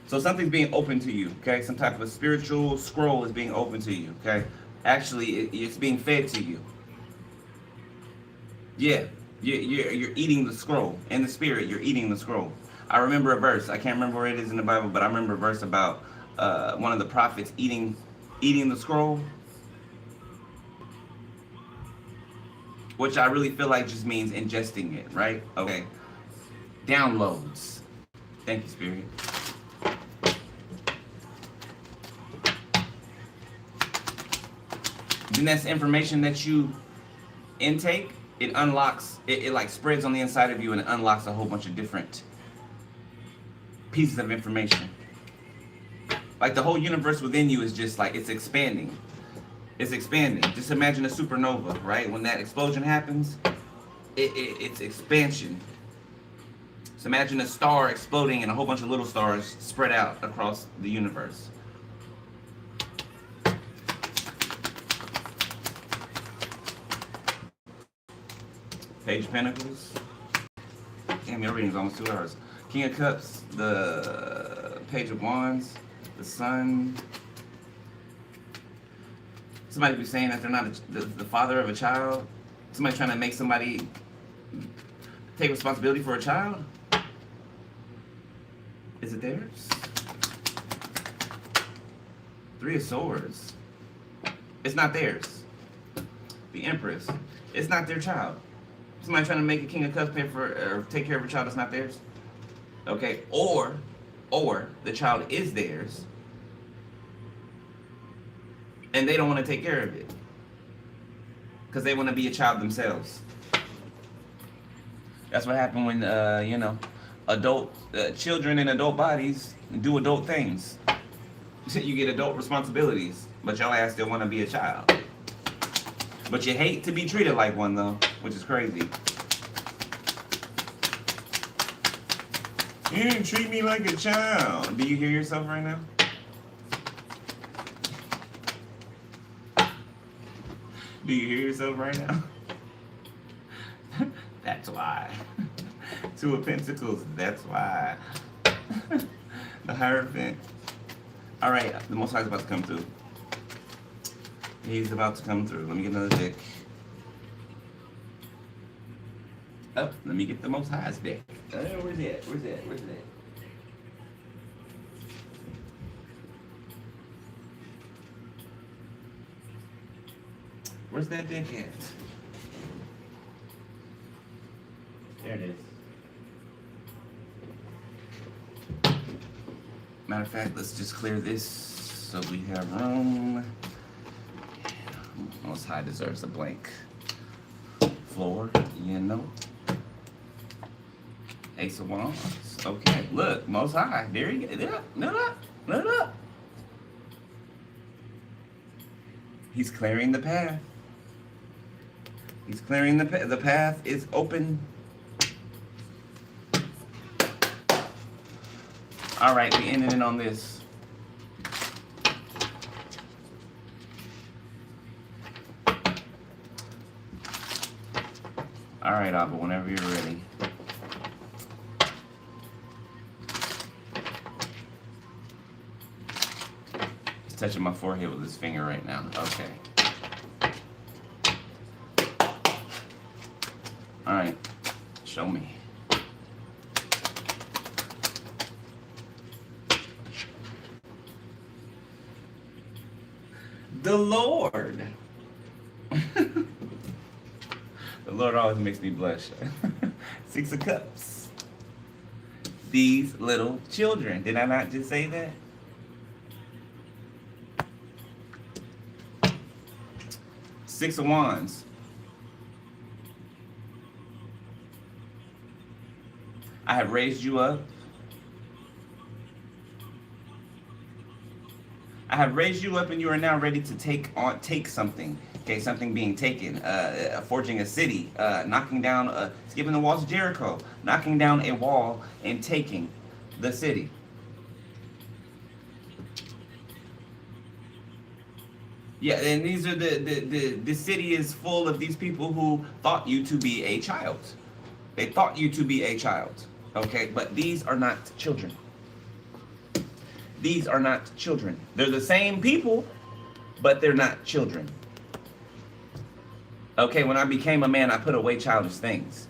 So something's being open to you, okay? Some type of a spiritual scroll is being open to you, okay? Actually, it's being fed to you. Yeah, you're eating the scroll. In the spirit, you're eating the scroll. I remember a verse. I can't remember where it is in the Bible, but I remember a verse about one of the prophets eating the scroll. Which I really feel like just means ingesting it, right? Okay. Downloads. Thank you, Spirit. Then that's information that you intake. It unlocks, it like spreads on the inside of you, and it unlocks a whole bunch of different pieces of information. Like the whole universe within you is just like, it's expanding. It's expanding. Just imagine a supernova, right? When that explosion happens, it's expansion. So imagine a star exploding and a whole bunch of little stars spread out across the universe. Page of Pentacles. Damn, your reading's almost 2 hours. King of Cups, the Page of Wands, the Sun. Somebody be saying that they're not the father of a child. Somebody trying to make somebody take responsibility for a child. Is it theirs? Three of Swords. It's not theirs. The Empress. It's not their child. Somebody trying to make a King of Cups pay for or take care of a child that's not theirs. Okay, or the child is theirs, and they don't want to take care of it because they want to be a child themselves. That's what happened when adult children in adult bodies do adult things. You get adult responsibilities, but your ass still want to be a child. But you hate to be treated like one though, which is crazy. You didn't treat me like a child. Do you hear yourself right now? Do you hear yourself right now? That's why. Two of Pentacles, that's why. The Hierophant. All right, the Most High is about to come through. He's about to come through. Let me get another deck. Oh, let me get the Most High's deck. Where's it? Where's it? Where's it? Where's that deck at? There it is. Matter of fact, let's just clear this so we have room. Most High deserves a blank floor, Ace of Wands. Okay, look, Most High. There you go. Look up. He's clearing the path. He's clearing the path. The path is open. All right, we ended it on this. All right, Abba, whenever you're ready. He's touching my forehead with his finger right now. Okay. All right, show me. The Lord. The Lord always makes me blush. Six of Cups. These little children. Did I not just say that? Six of Wands. I have raised you up. I have raised you up, and you are now ready to take something. Okay, something being taken. Forging a city, knocking down, skipping the walls of Jericho, knocking down a wall and taking the city. Yeah, and these are the city is full of these people who thought you to be a child. They thought you to be a child. Okay, but these are not children. These are not children. They're the same people, but they're not children. Okay, when I became a man, I put away childish things.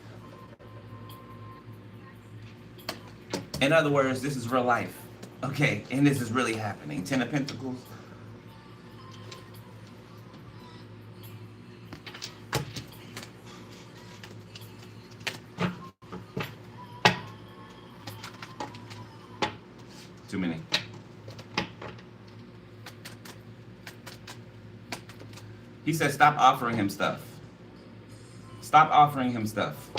In other words, this is real life. Okay, and this is really happening. Ten of Pentacles. Too many. He said, stop offering him stuff. Stop offering him stuff.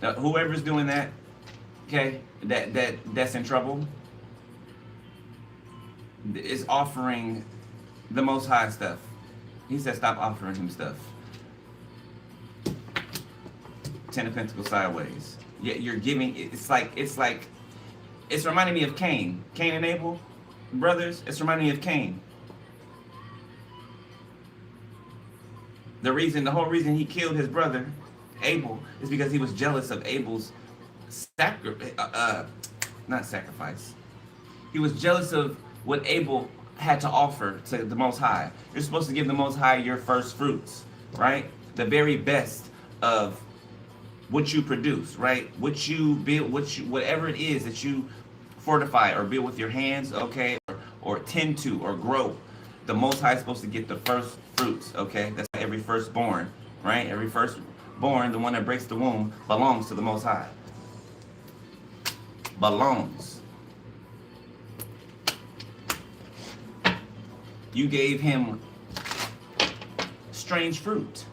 Whoever's doing that, okay, that's in trouble, is offering the Most High stuff. He said, stop offering him stuff. Ten of Pentacles sideways. Yeah, you're giving. It's reminding me of Cain. Cain and Abel, brothers. It's reminding me of Cain. The whole reason he killed his brother, Abel, is because he was jealous of Abel's not sacrifice. He was jealous of what Abel had to offer to the Most High. You're supposed to give the Most High your first fruits, right? The very best of what you produce, right? What you build, whatever it is that you fortify or build with your hands, okay, or tend to or grow. The Most High is supposed to get the first fruits, okay? That's every firstborn, right? Every firstborn, the one that breaks the womb, belongs to the Most High. Belongs. You gave him strange fruit.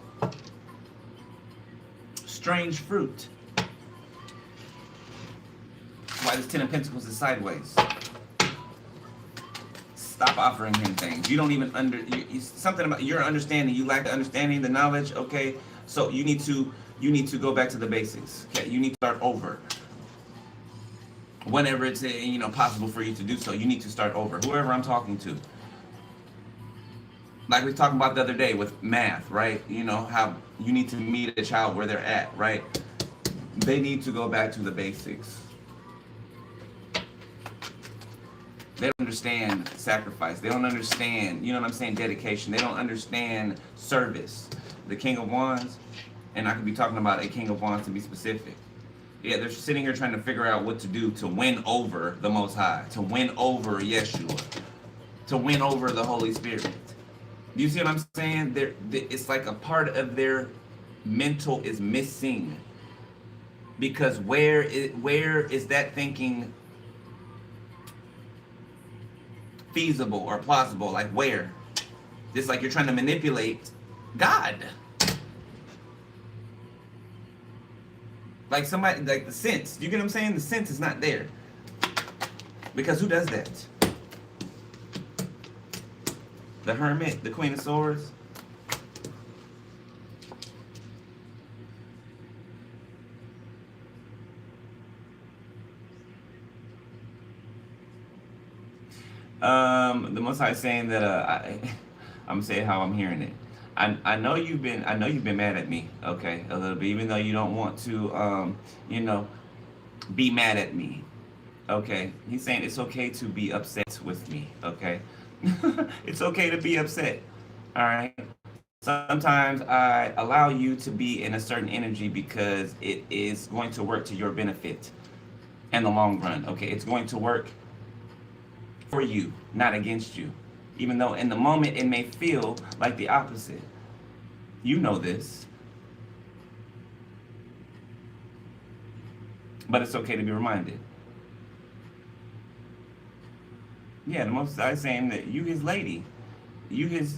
Strange fruit. Why this Ten of Pentacles is sideways? Stop offering him things. You don't even something about your understanding. You lack the understanding, the knowledge. Okay, so you need to go back to the basics. Okay, you need to start over. Whenever it's possible for you to do so, you need to start over. Whoever I'm talking to. Like we were talking about the other day with math, right? You know, how you need to meet a child where they're at, right? They need to go back to the basics. They don't understand sacrifice. They don't understand, dedication. They don't understand service. The King of Wands, and I could be talking about a King of Wands to be specific. Yeah, they're sitting here trying to figure out what to do to win over the Most High, to win over Yeshua, to win over the Holy Spirit. Do you see what I'm saying? It's like a part of their mental is missing. Because where is that thinking feasible or plausible? Like where? Just like you're trying to manipulate God. Like somebody, like the sense. You get what I'm saying? The sense is not there. Because who does that? The Hermit, the Queen of Swords. The Most High is saying that I'm saying how I'm hearing it. I know you've been mad at me, okay, a little bit, even though you don't want to be mad at me. Okay. He's saying it's okay to be upset with me, okay? It's okay to be upset. All right. Sometimes I allow you to be in a certain energy because it is going to work to your benefit in the long run. Okay. It's going to work for you, not against you. Even though in the moment it may feel like the opposite. You know this. But it's okay to be reminded. Yeah, the Most High saying that you his lady. You his,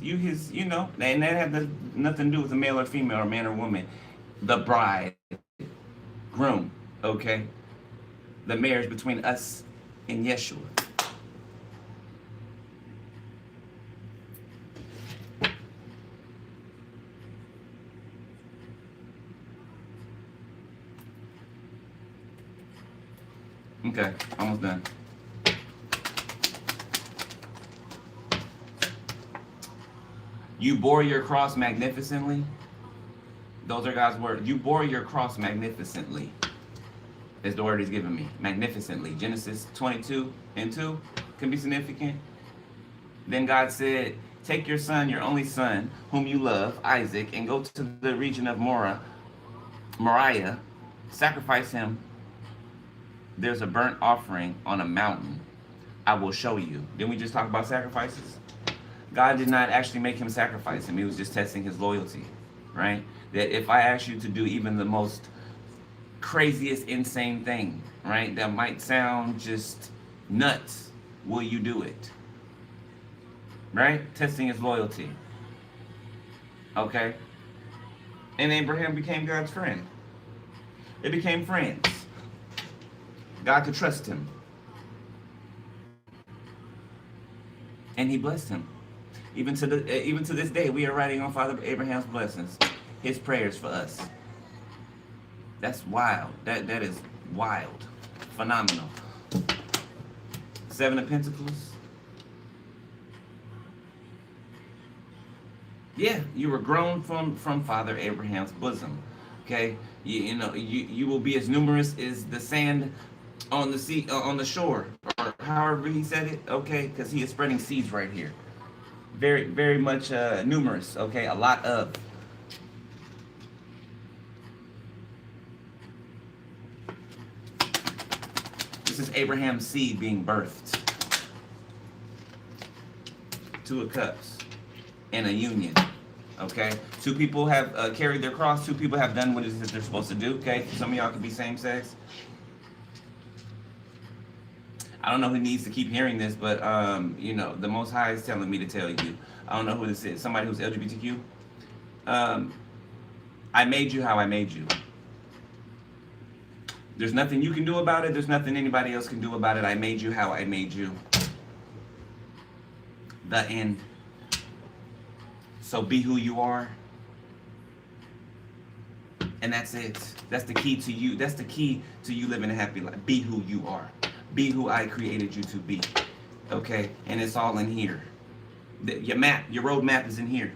and that has nothing to do with a male or female or man or woman. The bride, groom, okay? The marriage between us and Yeshua. Okay, almost done. You bore your cross magnificently. Those are God's words. You bore your cross magnificently. Is the word he's given me. Magnificently. Genesis 22:2 can be significant. Then God said, take your son, your only son, whom you love, Isaac, and go to the region of Moriah, sacrifice him. There's a burnt offering on a mountain. I will show you. Didn't we just talk about sacrifices? God did not actually make him sacrifice him. He was just testing his loyalty, right? That if I ask you to do even the most craziest, insane thing, right, that might sound just nuts, will you do it? Right? Testing his loyalty. Okay? And Abraham became God's friend. They became friends. God could trust him. And he blessed him. Even to this day, we are writing on Father Abraham's blessings, his prayers for us. That's wild. That is wild. Phenomenal. Seven of Pentacles. Yeah, you were grown from Father Abraham's bosom. Okay? You will be as numerous as the sand on the sea, on the shore, or however he said it. Okay, because he is spreading seeds right here. Very, very much numerous. Okay, a lot of. This is Abraham's seed being birthed. Two of Cups and a union. Okay, two people have carried their cross. Two people have done what it is that they're supposed to do. Okay, some of y'all could be same sex. I don't know who needs to keep hearing this, but you know, the Most High is telling me to tell you. I don't know who this is. Somebody who's LGBTQ. I made you how I made you. There's nothing you can do about it. There's nothing anybody else can do about it. I made you how I made you. The end. So be who you are. And that's it. That's the key to you. That's the key to you living a happy life. Be who you are. Be who I created you to be. Okay? And it's all in here. Your map, your road map is in here.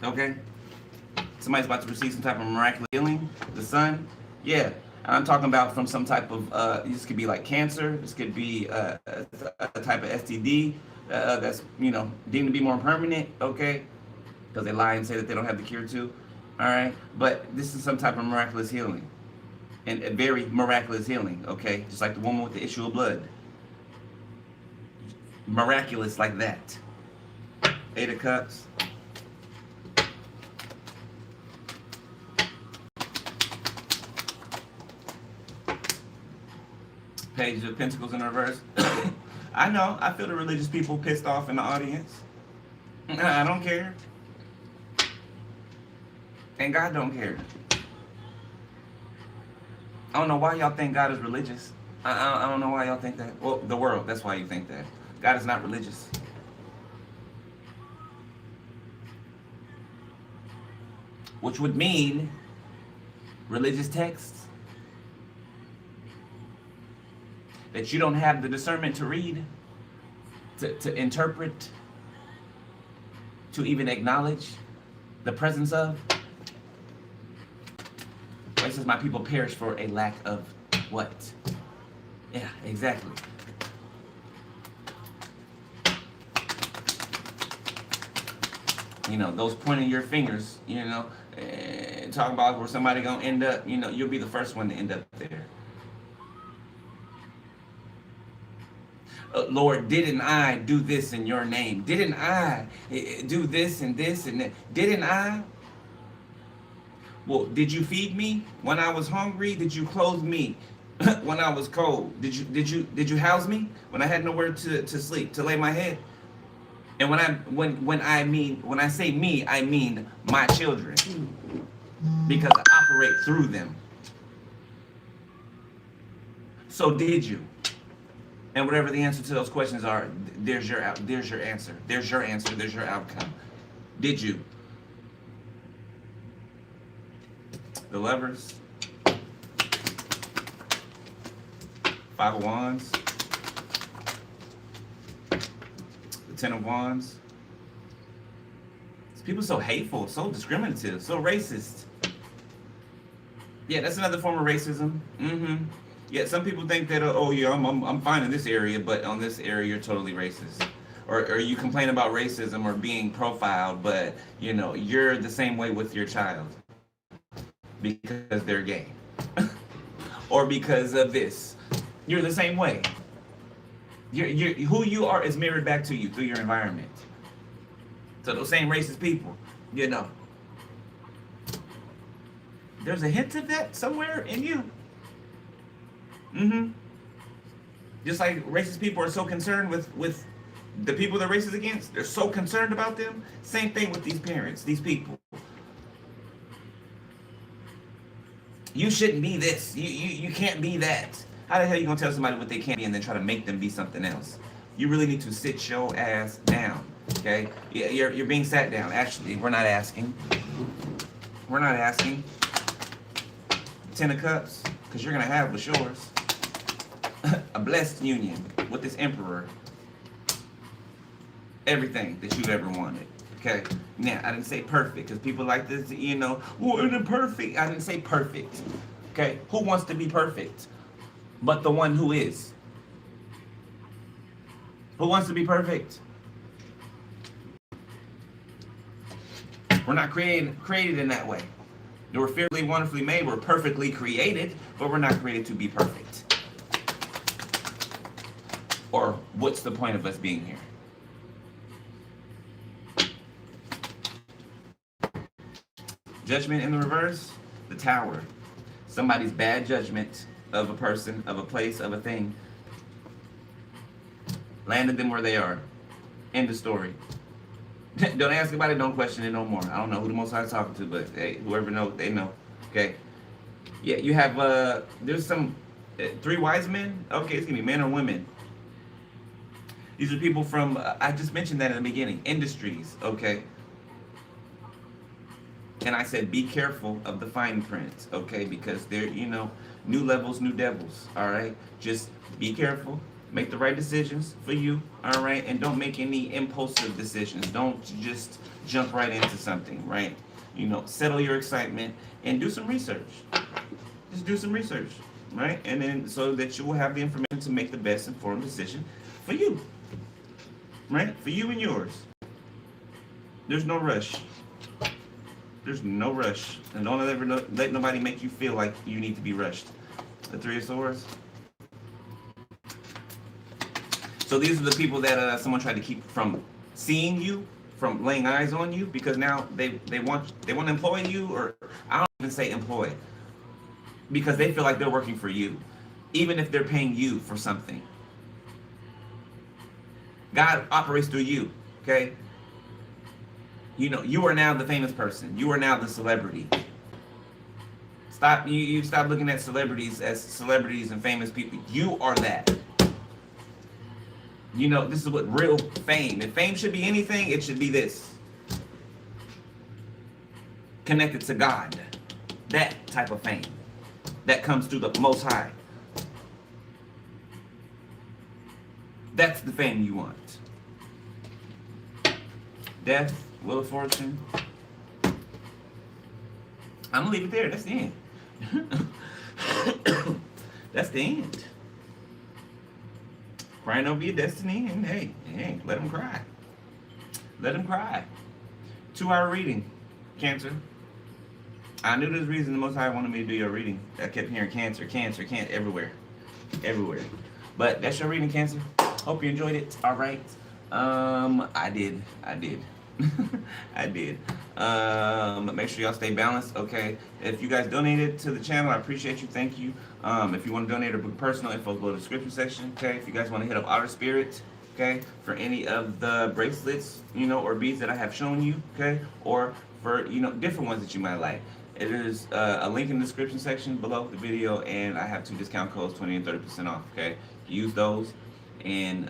Okay? Somebody's about to receive some type of miraculous healing. The sun. Yeah. I'm talking about from some type of, this could be like cancer. This could be a type of STD that's, you know, deemed to be more permanent. Okay? Because they lie and say that they don't have the cure to. All right? But this is some type of miraculous healing. And a very miraculous healing. Okay? Just like the woman with the issue of blood. Miraculous like that. 8 of Cups. Page of Pentacles in reverse. I know. I feel the religious people pissed off in the audience. I don't care. And God don't care. I don't know why y'all think God is religious. I don't know why y'all think that. Well, the world, that's why you think that. God is not religious. Which would mean religious texts that you don't have the discernment to read, to interpret, to even acknowledge the presence of. It says my people perish for a lack of what? Yeah, exactly. You know, those pointing your fingers, you know, talking about where somebody gonna end up, you know, you'll be the first one to end up there. Lord, didn't I do this in your name? Didn't I do this and that? Didn't I? Well, did you feed me when I was hungry? Did you clothe me when I was cold? Did you house me when I had nowhere to sleep, to lay my head? And when I say me, I mean my children, because I operate through them. So did you? And whatever the answer to those questions are, there's your answer. There's your answer. There's your outcome. Did you? The Lovers. 5 of Wands. The 10 of Wands. People so hateful, so discriminative, so racist. Yeah, that's another form of racism. Yeah, some people think that, oh yeah, I'm fine in this area, but on this area you're totally racist. Or you complain about racism or being profiled, but you know, you're the same way with your child because they're gay. Or because of this. You're the same way. Who you are is mirrored back to you through your environment. So those same racist people, you know. There's a hint of that somewhere in you. Just like racist people are so concerned with the people they're racist against, they're so concerned about them. Same thing with these parents, these people. You shouldn't be this. You can't be that. How the hell are you gonna tell somebody what they can't be and then try to make them be something else? You really need to sit your ass down. Okay? You're being sat down. Actually, we're not asking. We're not asking. 10 of Cups, because you're gonna have what's yours. A blessed union with this emperor. Everything that you've ever wanted. Okay? Now, I didn't say perfect, because people like this, you know, well, isn't it perfect? I didn't say perfect. Okay, who wants to be perfect? But the one who is. Who wants to be perfect? We're not created in that way. We're fearfully, wonderfully made. We're perfectly created, but we're not created to be perfect. Or what's the point of us being here? Judgment in the reverse, the tower. Somebody's bad judgment of a person, of a place, of a thing, landed them where they are. End of story. Don't ask about it, don't question it no more. I don't know who the Most High is talking to, but hey, whoever knows, they know. Okay. Yeah, you have, there's some, 3 wise men. Okay, it's going to be men or women. These are people from, I just mentioned that in the beginning, industries, okay? And I said, be careful of the fine print, okay? Because they're, you know, new levels, new devils, all right? Just be careful. Make the right decisions for you, all right? And don't make any impulsive decisions. Don't just jump right into something, right? You know, settle your excitement and do some research. Just do some research, right? And then so that you will have the information to make the best informed decision for you, right? For you and yours. There's no rush. There's no rush. And don't ever let nobody make you feel like you need to be rushed. The 3 of Swords. So these are the people that someone tried to keep from seeing you, from laying eyes on you, because now they want to employ you, or I don't even say employ, because they feel like they're working for you, even if they're paying you for something. God operates through you, okay? You know, you are now the famous person. You are now the celebrity. Stop. You stop looking at celebrities as celebrities and famous people. You are that. You know, this is what real fame. If fame should be anything, it should be this. Connected to God. That type of fame. That comes through the Most High. That's the fame you want. Death, Wheel of Fortune. I'm gonna leave it there. That's the end. That's the end. Crying over your destiny, and hey, let them cry. Let them cry. 2-hour reading, Cancer. I knew there's a reason the Most High wanted me to do your reading. I kept hearing cancer, everywhere. But that's your reading, Cancer. Hope you enjoyed it. All right. I did. I did. Make sure y'all stay balanced, okay? If you guys donated to the channel, I appreciate you. Thank you. If you want to donate or book personal info, go to the description section, okay? If you guys want to hit up OTTER SPIRIT, okay, for any of the bracelets, you know, or beads that I have shown you, okay, or for, you know, different ones that you might like. It is a link in the description section below the video, and I have 2 discount codes, 20 and 30% off, okay? Use those and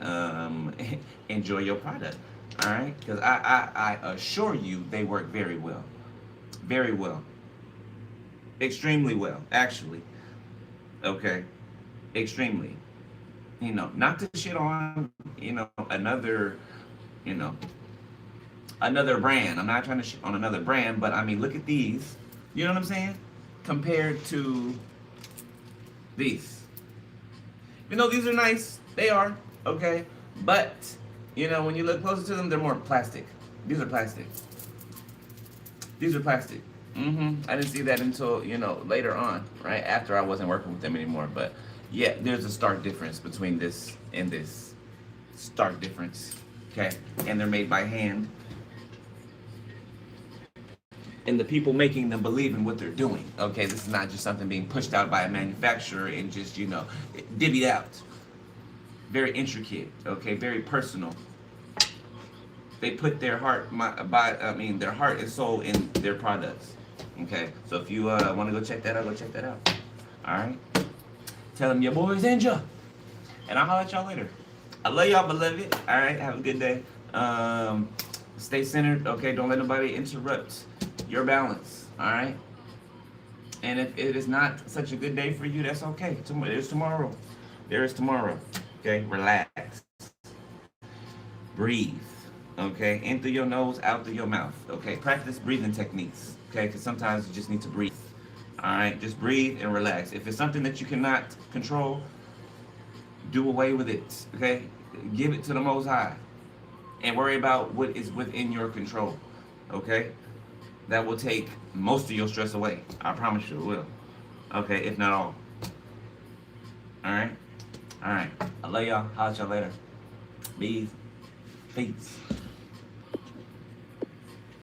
enjoy your product. All right, because I assure you they work very well, extremely well, actually. Okay, extremely. You know, not to shit on, you know, another brand. I'm not trying to shit on another brand, but I mean, look at these. You know what I'm saying? Compared to these. You know, these are nice. They are, okay, but you know, when you look closer to them, they're more plastic. These are plastic. I didn't see that until, you know, later on, right? After I wasn't working with them anymore. But yeah, there's a stark difference between this and this. Stark difference, okay? And they're made by hand. And the people making them believe in what they're doing, okay? This is not just something being pushed out by a manufacturer and just, you know, divvied out. Very intricate, okay? Very personal. They put their heart, their heart and soul in their products. Okay, so if you want to go check that out, go check that out. All right. Tell them your boy's in ya, and I'll holler at y'all later. I love y'all, beloved. All right, have a good day. Stay centered. Okay, don't let nobody interrupt your balance. All right. And if it is not such a good day for you, that's okay. There's tomorrow. There is tomorrow. Okay, relax. Breathe. Okay, in through your nose, out through your mouth. Okay, practice breathing techniques. Okay, because sometimes you just need to breathe. All right, just breathe and relax. If it's something that you cannot control, do away with it. Okay, give it to the Most High, and worry about what is within your control. Okay, that will take most of your stress away. I promise you it will. Okay, if not all. All right, all right. I love y'all. Holla at y'all later. Peace.